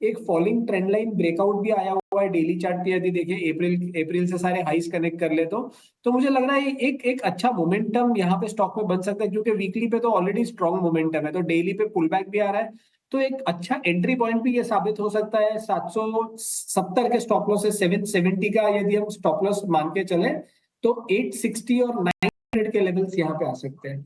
एक फॉलिंग ट्रेंड लाइन ब्रेकआउट भी आया हुआ है डेली चार्ट पे। यदि देखिए अप्रैल से सारे हाइस कनेक्ट कर ले तो मुझे लग रहा है एक अच्छा मोमेंटम यहाँ पे स्टॉक में बन सकता है, क्योंकि वीकली पे तो ऑलरेडी स्ट्रॉन्ग मोमेंटम है, तो डेली पे पुल बैक भी आ रहा है। तो एक अच्छा एंट्री पॉइंट भी ये साबित हो सकता है। 770 के स्टॉप लॉस से 770 का यदि हम स्टॉप लॉस मान के चले तो 860 और 900 के लेवल्स यहाँ पे आ सकते हैं।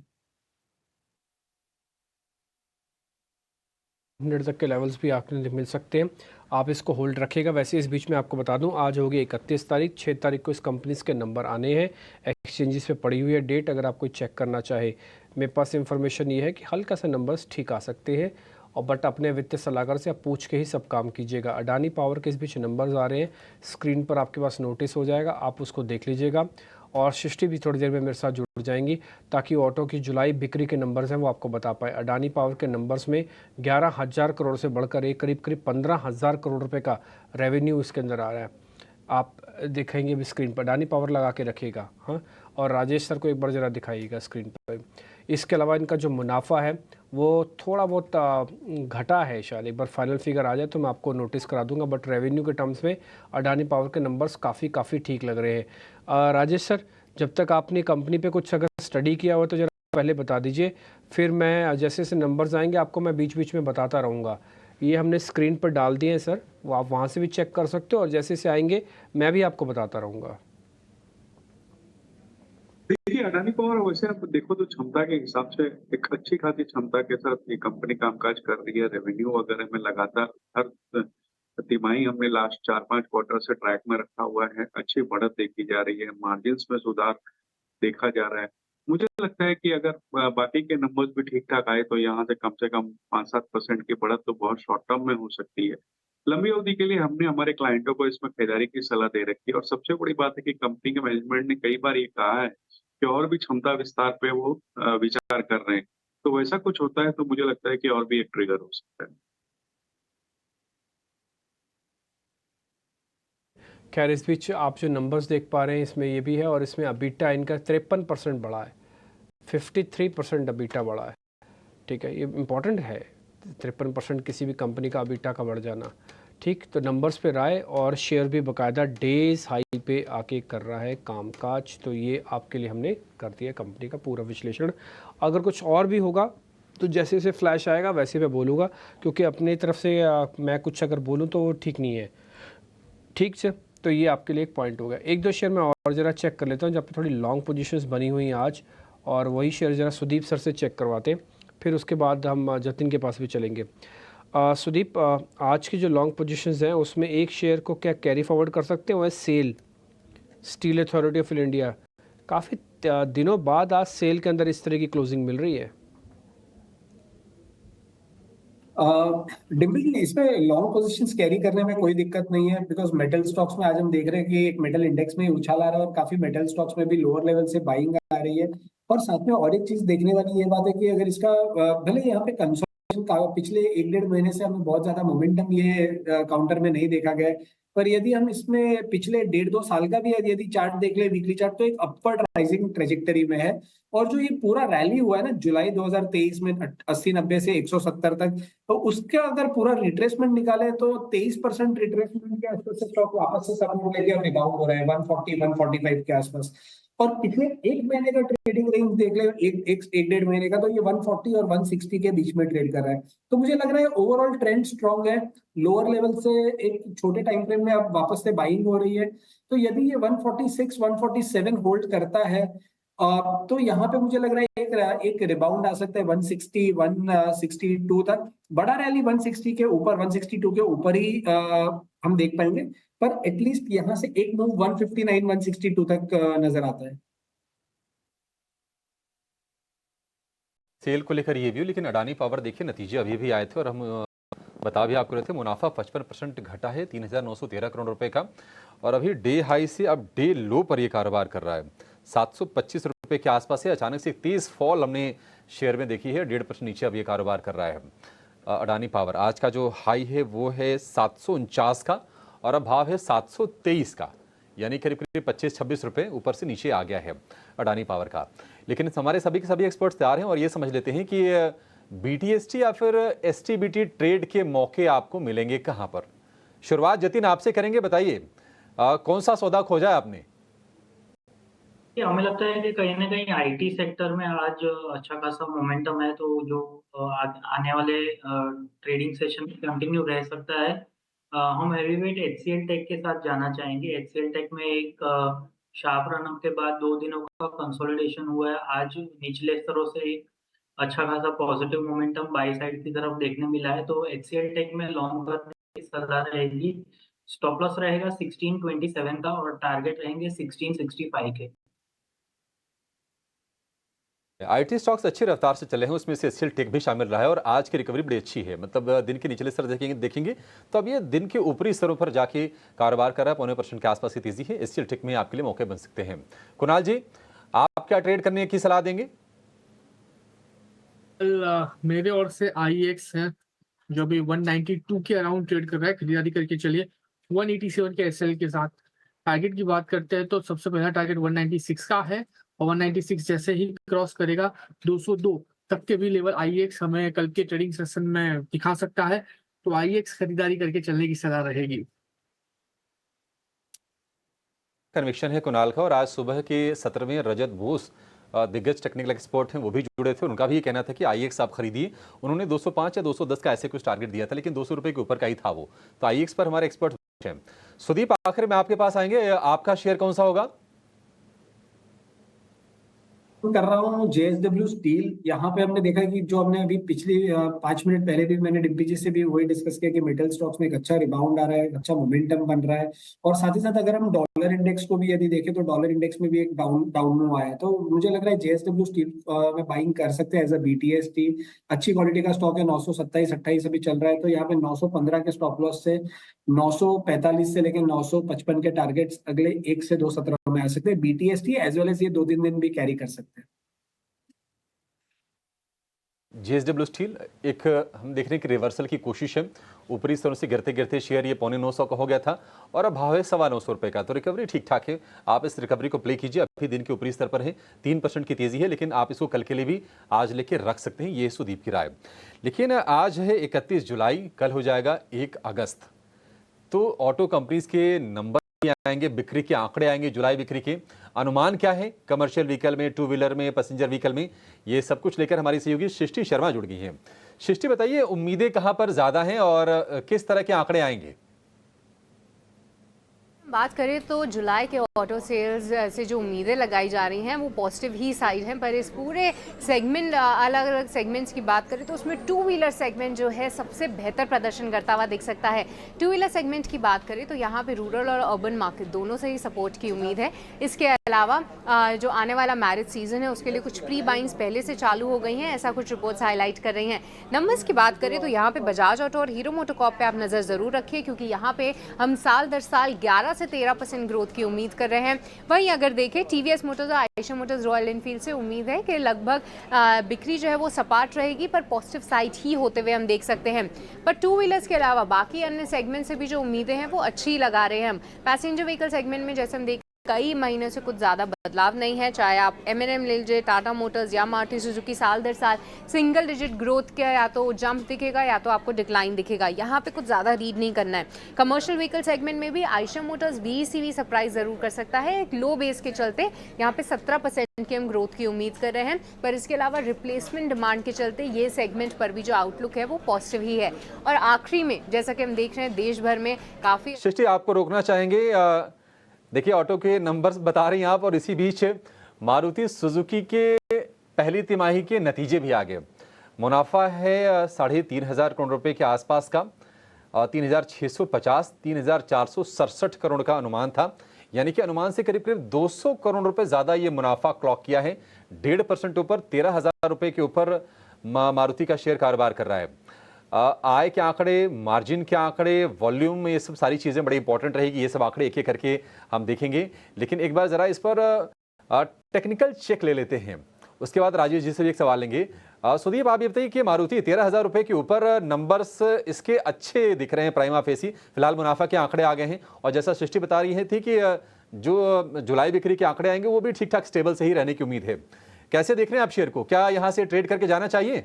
100 तक के लेवल्स भी आपको मिल सकते हैं। आप इसको होल्ड रखिएगा। वैसे इस बीच में आपको बता दूं, आज होगी 31 तारीख, 6 तारीख को इस कंपनीज के नंबर आने हैं। एक्सचेंजेस पे पड़ी हुई है डेट, अगर आप कोई चेक करना चाहे। मेरे पास इंफॉर्मेशन ये है कि हल्का सा नंबर्स ठीक आ सकते हैं, और बट अपने वित्तीय सलाहकार से आप पूछ के ही सब काम कीजिएगा। अडानी पावर के इस बीच नंबर्स आ रहे हैं, स्क्रीन पर आपके पास नोटिस हो जाएगा, आप उसको देख लीजिएगा। और सृष्टि भी थोड़ी देर में मेरे साथ जुड़ जाएंगी ताकि ऑटो की जुलाई बिक्री के नंबर्स हैं वो आपको बता पाए। अडानी पावर के नंबर्स में 11,000 करोड़ से बढ़कर एक करीब 15,000 करोड़ रुपए का रेवेन्यू इसके अंदर आ रहा है। आप दिखेंगे भी स्क्रीन पर, अडानी पावर लगा के रखिएगा, हाँ। और राजेश सर को एक बार ज़रा दिखाइएगा स्क्रीन पर। इसके अलावा इनका जो मुनाफा है वो थोड़ा बहुत घटा है। शायद एक बार फाइनल फिगर आ जाए तो मैं आपको नोटिस करा दूंगा, बट रेवेन्यू के टर्म्स में अडानी पावर के नंबर्स काफ़ी ठीक लग रहे हैं। राजेश सर, जब तक आपने कंपनी पे कुछ अगर स्टडी किया हो तो जरा पहले बता दीजिए, फिर मैं जैसे जैसे नंबर्स आएंगे आपको मैं बीच बीच में बताता रहूँगा। ये हमने स्क्रीन पर डाल दिए हैं सर, वो आप वहाँ से भी चेक कर सकते हो, और जैसे जैसे आएंगे मैं भी आपको बताता रहूँगा। देखिए, अडानी पावर वैसे आप देखो तो क्षमता के हिसाब से एक अच्छी खासी क्षमता के साथ ये कंपनी कामकाज कर रही है। रेवेन्यू वगैरह में लगातार हर तिमाही हमने लास्ट 4-5 क्वार्टर से ट्रैक में रखा हुआ है। अच्छी बढ़त देखी जा रही है, मार्जिन्स में सुधार देखा जा रहा है। मुझे लगता है कि अगर बाकी के नंबर्स भी ठीक-ठाक आए तो यहाँ से कम 5-7% की बढ़त तो बहुत शॉर्ट टर्म में हो सकती है। लंबी अवधि के लिए हमने हमारे क्लाइंटों को इसमें खरीदारी की सलाह दे रखी है और सबसे बड़ी बात है कि कंपनी के मैनेजमेंट ने कई बार ये कहा है कि और भी क्षमता विस्तार पे वो विचार कर रहे हैं। तो वैसा कुछ होता है तो मुझे लगता है कि और भी एक ट्रिगर हो सकता है। खैर, इस बीच आप जो नंबर्स देख पा रहे हैं इसमें ये भी है, और इसमें अबीटा इनका 53% बढ़ा है, 53% अबीटा बढ़ा है। ठीक है, ये इम्पॉर्टेंट है 53% किसी भी कंपनी का अबीटा का बढ़ जाना। ठीक, तो नंबर्स पे राय, और शेयर भी बाकायदा डेज हाई पे आके कर रहा है कामकाज। तो ये आपके लिए हमने कर दिया कंपनी का पूरा विश्लेषण। अगर कुछ और भी होगा तो जैसे जैसे फ्लैश आएगा वैसे मैं बोलूँगा, क्योंकि अपनी तरफ से मैं कुछ अगर बोलूँ तो वो ठीक नहीं है। ठीक से, तो ये आपके लिए एक पॉइंट होगा। एक दो शेयर मैं और ज़रा चेक कर लेता हूँ जहाँ पे थोड़ी लॉन्ग पोजीशंस बनी हुई हैं आज, और वही शेयर ज़रा सुदीप सर से चेक करवाते हैं, फिर उसके बाद हम जतिन के पास भी चलेंगे। सुदीप, आज की जो लॉन्ग पोजीशंस हैं उसमें एक शेयर को क्या कैरी फॉरवर्ड कर सकते हैं, वो है SAIL, Steel Authority of India. काफ़ी दिनों बाद आज सेल के अंदर इस तरह की क्लोजिंग मिल रही है। डिम्पल जी, इसमें लॉन्ग पोजीशंस कैरी करने में कोई दिक्कत नहीं है, बिकॉज मेटल स्टॉक्स में आज हम देख रहे हैं कि एक मेटल इंडेक्स में उछाल आ रहा है और काफी मेटल स्टॉक्स में भी लोअर लेवल से बाइंग आ रही है। और साथ में और एक चीज देखने वाली ये बात है कि अगर इसका भले यहाँ पे कंसोलिडेशन का पिछले 1-1.5 महीने से हमें बहुत ज्यादा मोमेंटम ये काउंटर में नहीं देखा गया है, पर यदि हम इसमें पिछले 1.5-2 साल का भी यदि चार्ट देख ले, वीकली चार्ट, तो एक अपवर्ड राइजिंग ट्रेजेक्टरी में है। और जो ये पूरा रैली हुआ है ना जुलाई 2023 में 80-90 से 170 तक, तो उसका अगर पूरा रिट्रेसमेंट निकाले तो 23% रिट्रेसमेंट के आसपास से स्टॉक वापस से सब लेके अब रिबाउंड हो रहा है 140-145 के आसपास। और पिछले एक महीने का ट्रेडिंग रेंज देख ले, एक 1-1.5 महीने का, तो ये 140 और 160 के बीच में ट्रेड कर रहा है। तो मुझे लग रहा है ओवरऑल ट्रेंड स्ट्रांग है। लोअर लेवल से एक छोटे टाइम फ्रेम में अब वापस से बाइंग हो रही है। तो यदि ये 146 147 होल्ड करता है तो यहाँ पे मुझे लग रहा है एक रिबाउंड आ सकता है 160 162 तक। बड़ा रैली 160 के ऊपर, 162 के ऊपर ही हम देख पाएंगे, पर एटलीस्ट यहाँ से एक मूव 159 162 तक नजर आता है। सेल को लेकर ये व्यू, लेकिन अडानी पावर देखिए नतीजे अभी भी आए थे और हम बता भी आपको रहे थे, मुनाफा 55% घटा है 3,913 करोड़ रुपए का, और अभी डे हाई से अब डे लो पर ये कारोबार कर रहा है। 725 रुपए के आसपास है। अचानक से एक तेज फॉल हमने शेयर में देखी है, 1.5% नीचे अब ये कारोबार कर रहा है अडानी पावर। आज का जो हाई है वो है 749 का, और अब भाव है 723 का, यानी करीब करीब 25-26 रुपए ऊपर से नीचे आ गया है अडानी पावर का। लेकिन हमारे सभी के सभी एक्सपर्ट्स तैयार हैं और ये समझ लेते हैं कि बीटीएसटी या फिर एसटीबीटी ट्रेड के मौके आपको मिलेंगे कहां पर। शुरुआत जतिन आपसे करेंगे, बताइए कौन सा सौदा खोजा है आपने? हमें लगता है कि कहीं ना कहीं आईटी सेक्टर में आज अच्छा खासा मोमेंटम है, तो जो आने वाले ट्रेडिंग सेशन कंटिन्यू रह सकता है। हम हेवीवेट एचसीएल टेक के साथ जाना चाहेंगे। एचसीएल टेक में एक शार्प रनअप के बाद 2 दिनों का कंसोलिडेशन हुआ है। आज निचले स्तरों से एक अच्छा खासा पॉजिटिव मोमेंटम बाई साइड की तरफ देखने मिला है, तो एचसीएल टेक में लॉन्ग रन की सलाह रहेगी। स्टॉप लॉस रहेगा 1627 का और टारगेट रहेंगे 1665 के। आईटी स्टॉक्स अच्छी रफ्तार से चले हैं, उसमें से एचसीएल टेक भी शामिल रहा है और आज की रिकवरी बड़ी अच्छी है। मतलब दिन के निचले स्तर देखेंगे तो अब ये दिन के ऊपरी स्तरों पर जाके कारोबार कर रहा है। 0.25% के आसपास की तेजी है। एचसीएल टेक में आपके लिए मौके बन सकते हैं। कुणाल जी, आप क्या ट्रेड करने की सलाह देंगे? मेरे ओर से आईएक्स है जो भी 192 के अराउंड ट्रेड कर रहा है, खरीदारी करके चलिए। 187 के एसएल के साथ टारगेट की बात करते हैं तो सबसे पहला टारगेट 196 का है, और 196 जैसे ही क्रॉस करेगा 202 तक के भी लेवल आईएक्स हमें कल के ट्रेडिंग सेशन में दिखा सकता है, तो आईएक्स खरीदारी करके चलने की सलाह रहेगी। कन्विक्शन है कुणाल का, और आज सुबह के सत्र में रजत बोस दिग्गज टेक्निकल एक्सपर्ट हैं वो भी जुड़े थे। उनका भी ये कहना था कि आईएक्स आप खरीदिए। उन्होंने 205 या 210 का ऐसे कुछ टारगेट दिया था, लेकिन 200 रुपए के ऊपर का ही था वो। तो आईएक्स पर हमारे एक्सपर्ट हैं। सुदीप, आखिर में आपके पास आएंगे, आपका शेयर कौन सा होगा? कर रहा हूँ जेएसडब्ल्यू स्टील। यहाँ पे हमने देखा कि जो हमने अभी पिछली 5 मिनट पहले भी मैंने डिम्पी जी से भी वही डिस्कस किया कि मेटल स्टॉक्स में एक अच्छा रिबाउंड आ रहा है, अच्छा मोमेंटम बन रहा है। और साथ ही साथ अगर हम डॉलर इंडेक्स को भी यदि देखें तो डॉलर इंडेक्स में भी एक डाउन मूव आया है। तो मुझे लग रहा है जेएसडब्ल्यू स्टील में बाइंग कर सकते हैं एज अ बीटीएस स्टील। अच्छी क्वालिटी का स्टॉक है, 927-28 अभी चल रहा है। तो यहाँ पे 915 के स्टॉप लॉस से 945 से लेकर 955 के टारगेट्स अगले 1 से 2 सत्रों में आ सकते हैं। बीटीएसटी एज वेल एज ये 2-3 दिन भी कैरी कर सकते हैं। जेएसडब्ल्यू स्टील एक हम देख रहे हैं कि रिवर्सल की कोशिश है। ऊपरी स्तरों से गिरते गिरते शेयर ये 8.25 का हो गया था और अब भाव है 925 रुपए का। तो रिकवरी ठीक ठाक है, आप इस रिकवरी को प्ले कीजिए। अभी दिन के ऊपरी स्तर पर है, 3% की तेजी है, लेकिन आप इसको कल के लिए भी आज लेके रख सकते हैं। ये सुदीप की राय। लेकिन आज है 31 जुलाई, कल हो जाएगा 1 अगस्त। तो ऑटो कंपनीज के नंबर आएंगे, बिक्री के आंकड़े आएंगे, जुलाई बिक्री के अनुमान क्या है कमर्शियल व्हीकल में, टू व्हीलर में, पैसेंजर व्हीकल में, ये सब कुछ लेकर हमारी सहयोगी सृष्टि शर्मा जुड़ गई हैं। सृष्टि, बताइए उम्मीदें कहां पर ज्यादा हैं और किस तरह के आंकड़े आएंगे? बात करें तो जुलाई के ऑटो सेल्स से जो उम्मीदें लगाई जा रही हैं वो पॉजिटिव ही साइड हैं, पर इस पूरे सेगमेंट, अलग अलग सेगमेंट्स की बात करें तो उसमें टू व्हीलर सेगमेंट जो है सबसे बेहतर प्रदर्शन करता हुआ दिख सकता है। टू व्हीलर सेगमेंट की बात करें तो यहाँ पे रूरल और अर्बन मार्केट दोनों से ही सपोर्ट की उम्मीद है। इसके अलावा जो आने वाला मैरिज सीजन है उसके लिए कुछ प्री बाइंग्स पहले से चालू हो गई हैं, ऐसा कुछ रिपोर्ट्स हाईलाइट कर रही हैं। नंबर्स की बात करें तो यहाँ पे बजाज ऑटो और हीरो मोटोकॉर्प पे आप नज़र ज़रूर रखिए, क्योंकि यहाँ पे हम साल दर साल 11 से 13% ग्रोथ की उम्मीद कर रहे हैं। वहीं अगर देखें टीवीएस मोटर्स और आयशर मोटर्स रॉयल एनफील्ड से उम्मीद है कि लगभग बिक्री जो है वो सपाट रहेगी, पर पॉजिटिव साइड ही होते हुए हम देख सकते हैं। पर टू व्हीलर्स के अलावा बाकी अन्य सेगमेंट से भी जो उम्मीदें हैं वो अच्छी लगा रहे हैं हम। पैसेंजर व्हीकल सेगमेंट में जैसे हम देख कई महीनों से कुछ ज़्यादा बदलाव नहीं है, चाहे आप M&M ले लीजिए, टाटा मोटर्स या मारुति सुजुकी, साल दर साल सिंगल डिजिट ग्रोथ का या तो जंप दिखेगा या तो आपको डिक्लाइन दिखेगा। यहाँ पे कुछ ज़्यादा रीड नहीं करना है। कमर्शियल व्हीकल सेगमेंट में भी आयशर मोटर्स VECV सरप्राइज ज़रूर कर सकता है। एक लो बेस के चलते यहाँ पे 17% की हम ग्रोथ की उम्मीद कर रहे हैं, पर इसके अलावा रिप्लेसमेंट डिमांड के चलते ये सेगमेंट पर भी जो आउटलुक है वो पॉजिटिव ही है। और आखिरी में जैसा कि हम देख रहे हैं देश भर में काफ़ी। सृष्टि, आपको रोकना चाहेंगे, देखिए ऑटो के नंबर्स बता रही हैं आप, और इसी बीच मारुति सुजुकी के पहली तिमाही के नतीजे भी आ गए। मुनाफा है 3,500 करोड़ रुपए के आसपास का, 3,650, 3,467 करोड़ का अनुमान था, यानी कि अनुमान से करीब करीब 200 करोड़ रुपए ज्यादा ये मुनाफा क्लॉक किया है। 1.5% ऊपर 13,000 रुपए के ऊपर मारुति का शेयर कारोबार कर रहा है। आय के आंकड़े, मार्जिन के आंकड़े, वॉल्यूम, ये सब सारी चीज़ें बड़ी इंपॉर्टेंट रहेगी। ये सब आंकड़े एक एक करके हम देखेंगे, लेकिन एक बार ज़रा इस पर टेक्निकल चेक ले लेते हैं, उसके बाद राजेश जी से भी एक सवाल लेंगे। सुदीप, आप ये बताइए कि मारुति 13,000 रुपये के ऊपर नंबर्स इसके अच्छे दिख रहे हैं प्राइमा फेसी, फिलहाल मुनाफा के आंकड़े आ गए हैं, और जैसा सृष्टि बता रही थी कि जो जुलाई बिक्री के आंकड़े आएंगे वो भी ठीक ठाक स्टेबल से ही रहने की उम्मीद है। कैसे देख रहे हैं आप शेयर को? क्या यहाँ से ट्रेड करके जाना चाहिए?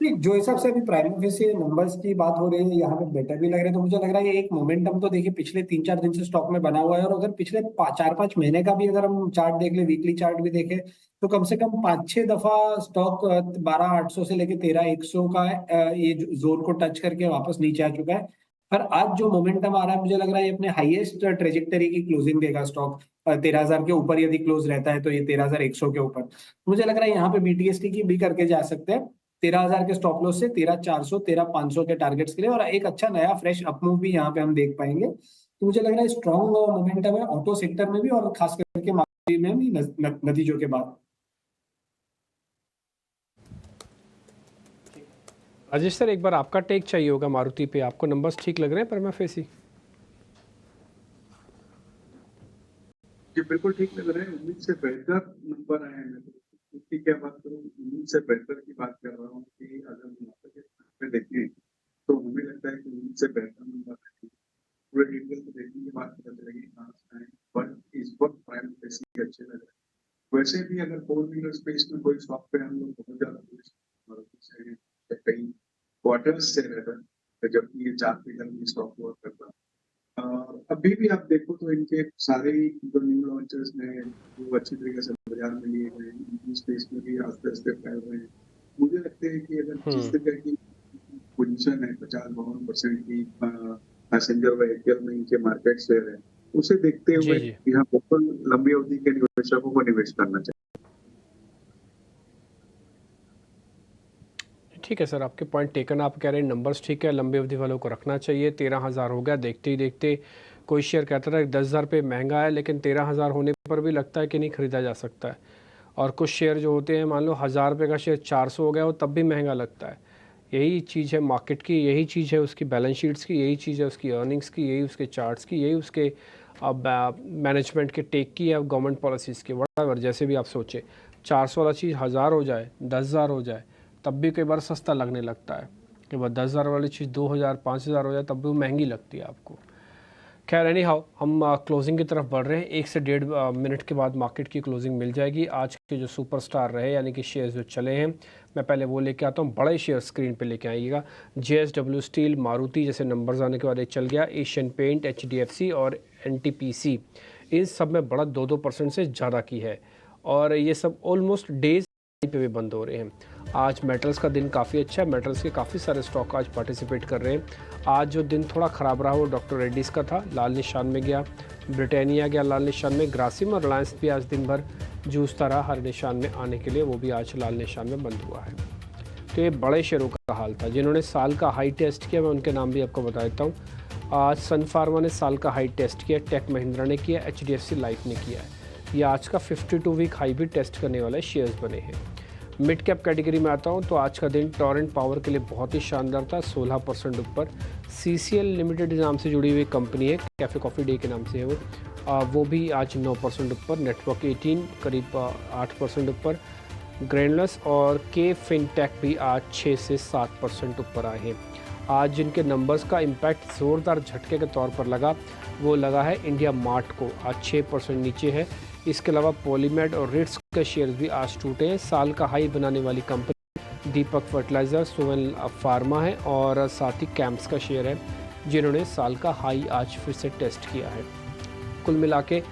जो हिसाब से अभी प्राइमरी से नंबर्स की बात हो रही है, यहाँ पे बेटर भी लग रहे हैं। तो मुझे लग रहा है ये एक मोमेंटम तो देखिए पिछले 3-4 दिन से स्टॉक में बना हुआ है। और अगर पिछले 4-5 महीने का भी अगर हम चार्ट देख ले, वीकली चार्ट भी देखें, तो कम से कम 5-6 दफा स्टॉक 12,800 से लेके 13,100 का ये जोन को टच करके वापस नीचे आ चुका है। पर आज जो मोमेंटम आ रहा है, मुझे लग रहा है ये अपने हाईएस्ट ट्रेजेक्टरी की क्लोजिंग देगा स्टॉक। 13,000 के ऊपर यदि क्लोज रहता है तो ये 13,100 के ऊपर। मुझे लग रहा है यहाँ पे बीटीएसटी की भी करके जा सकते हैं 13,000 के स्टॉप लॉस से 13,400, 13,500 के टारगेट्स के लिए, और एक अच्छा नया फ्रेश अपमूव भी यहाँ पे हम देख पाएंगे। तो मुझे लग रहा है स्ट्रॉन्ग मोमेंटम है ऑटो सेक्टर में भी, और खास करके मारुति में भी नतीजों के बाद। राजेश सर, एक बार आपका टेक चाहिए होगा मारुति पे, आपको नंबर्स ठीक लग रहे हैं प्राइमा फेसी? जी बिल्कुल ठीक लग रहे हैं, उम्मीद से बेहतर नंबर आए हैं। उसकी क्या बात करूं, उम्मीद से बेहतर की बात कर रहा हूँ कि अगर मुनाफे के पे देखें तो हमें लगता है कि उम्मीद से बेहतर नंबर आएंगे। पूरे डिटेल को देखने के बाद पता चलेगी कहाँ से आए, बट इस वक्त प्राइम फेसी अच्छे लग रहे हैं। वैसे भी अगर 4 व्हीलर स्पेस में कोई स्टॉक पे हम लोग बहुत ज्यादा मारुति से हैं, कई क्वार्टर्स से रहता है, जबकि ये 4 व्हीलर में स्टॉक हुआ करता है। अभी भी आप देखो तो इनके सारे ही जो न्यू लॉन्चर्स हैं वो अच्छी तरीके से बाजार में लिए गए हैं, इनकी स्पेस में भी आस्ते आस्ते फैल रहे हैं। मुझे लगता है कि अगर जिस तरह की पोजीशन है 50-52% की पैसेंजर व्हीकल में इनके मार्केट शेयर है, उसे देखते हुए यहाँ बिल्कुल लंबी अवधि के निवेशकों को निवेश करना चाहिए। ठीक है सर, आपके पॉइंट टेकन। आप कह रहे हैं नंबर्स ठीक है, लंबी अवधि वालों को रखना चाहिए। 13,000 हो गया, देखते ही देखते कोई शेयर कहता था 10,000 पे महंगा है, लेकिन 13,000 होने पर भी लगता है कि नहीं ख़रीदा जा सकता है। और कुछ शेयर जो होते हैं, मान लो 1,000 रुपये का शेयर 400 हो गया हो तब भी महंगा लगता है। यही चीज़ है मार्केट की, यही चीज़ है उसकी बैलेंस शीट्स की, यही चीज़ है उसकी अर्निंग्स की, यही उसके चार्ट्स की, यही उसके मैनेजमेंट के टेक की या गवर्नमेंट पॉलिसीज़ की, व्हाटएवर जैसे भी आप सोचें। 400 वाला चीज़ 1,000 हो जाए, 10,000 हो जाए, तब भी कई बार सस्ता लगने लगता है। कई बार 10,000 वाली चीज़ 2,000 5,000 हो जाए तब भी वो महंगी लगती है आपको। खैर एनी हाउ, हम क्लोजिंग की तरफ बढ़ रहे हैं। 1 से 1.5 मिनट के बाद मार्केट की क्लोजिंग मिल जाएगी। आज के जो सुपरस्टार रहे यानी कि शेयर्स जो चले हैं, मैं पहले वो लेके आता हूँ। बड़े शेयर स्क्रीन पे लेके आइएगा। JSW स्टील, मारुति जैसे नंबर्स आने के बाद एक चल गया। एशियन पेंट, HDFC और NTPC, इन सब में बढ़त 2-2% से ज़्यादा की है और ये सब ऑलमोस्ट डेज पे भी बंद हो रहे हैं। आज मेटल्स का दिन काफ़ी अच्छा है, मेटल्स के काफ़ी सारे स्टॉक आज पार्टिसिपेट कर रहे हैं। आज जो दिन थोड़ा ख़राब रहा वो डॉक्टर रेड्डीज़ का था, लाल निशान में गया। ब्रिटानिया गया लाल निशान में। ग्रासिम और रिलायंस भी आज दिन भर जूझता रहा हर निशान में आने के लिए, वो भी आज लाल निशान में बंद हुआ है। तो ये बड़े शेयरों का हाल था। जिन्होंने साल का हाई टेस्ट किया मैं उनके नाम भी आपको बता देता हूँ। आज सन फार्मा ने साल का हाई टेस्ट किया, टेक महिंद्रा ने किया, HDFC लाइफ ने किया है। ये आज का 52 वीक हाई भी टेस्ट करने वाले शेयर्स बने हैं। मिड कैप कैटेगरी में आता हूँ तो आज का दिन टोरेंट पावर के लिए बहुत ही शानदार था, 16% ऊपर। CCL लिमिटेड नाम से जुड़ी हुई कंपनी है, कैफ़े कॉफ़ी डे के नाम से है वो भी आज 9% ऊपर। नेटवर्क 18 करीब 8% ऊपर। ग्रैनुलस और के फिनटेक भी आज 6 से 7% ऊपर आए हैं। आज जिनके नंबर्स का इम्पैक्ट ज़ोरदार झटके के तौर पर लगा वो लगा है इंडिया मार्ट को, आज 6% नीचे है। इसके अलावा पॉलीमेड और रिट्स के शेयर्स भी आज टूटे हैं। साल का हाई बनाने वाली कंपनी दीपक फर्टिलाइज़र, सुवेन फार्मा है और साथ ही कैंप्स का शेयर है जिन्होंने साल का हाई आज फिर से टेस्ट किया है। कुल मिला के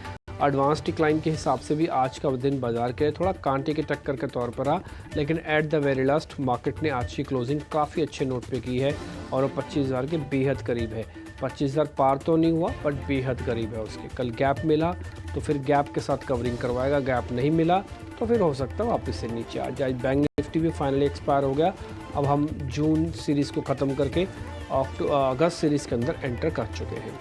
एडवांस डिक्लाइन के हिसाब से भी आज का दिन बाजार के लिए थोड़ा कांटे की टक्कर के तौर पर रहा, लेकिन at the very last market ने आज की क्लोजिंग काफ़ी अच्छे नोट पे की है और वो 25,000 के बेहद करीब है। 25,000 पार तो नहीं हुआ बट बेहद करीब है उसके। कल गैप मिला तो फिर गैप के साथ कवरिंग करवाएगा, गैप नहीं मिला तो फिर हो सकता है वापस से नीचे आ जाए। बैंक निफ्टी भी फाइनली एक्सपायर हो गया। अब हम जून सीरीज़ को ख़त्म करके अगस्त सीरीज़ के अंदर एंटर कर चुके हैं।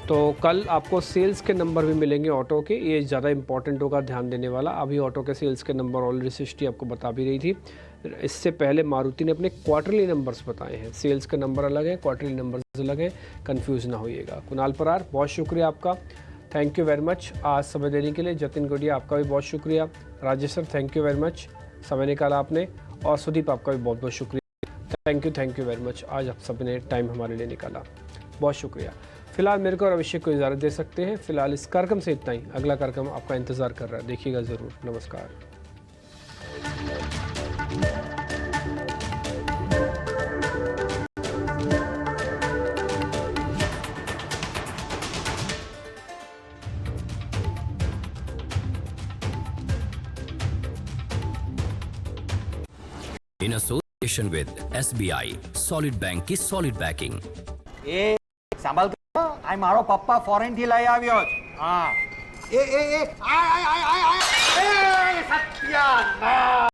तो कल आपको सेल्स के नंबर भी मिलेंगे ऑटो के, ये ज़्यादा इंपॉर्टेंट होगा ध्यान देने वाला। अभी ऑटो के सेल्स के नंबर ऑलरेडी सृष्टि आपको बता भी रही थी। इससे पहले मारुति ने अपने क्वार्टरली नंबर्स बताए हैं। सेल्स के नंबर अलग हैं, क्वार्टरली नंबर्स अलग हैं, कंफ्यूज ना होइएगा। कुणाल परार, बहुत शुक्रिया आपका, थैंक यू वेरी मच आज समय देने के लिए। जतिन गोडिया आपका भी बहुत शुक्रिया। Rajesh sir thank you very much, समय निकाला आपने। और सुदीप आपका भी बहुत बहुत शुक्रिया, थैंक यू वेरी मच, आज आप सबने टाइम हमारे लिए निकाला, बहुत शुक्रिया। फिलहाल मेरे को और अभिषेक को इजाज़त दे सकते हैं। फिलहाल इस कार्यक्रम से इतना ही, अगला कार्यक्रम आपका इंतज़ार कर रहा है, देखिएगा ज़रूर। नमस्कार। In association with SBI, Solid Bank की solid backing. એ સાંભળ તો આ મારો પપ્પા ફોરેન થી લઈ આવ્યો છે. હા એ સત્યાનાશ.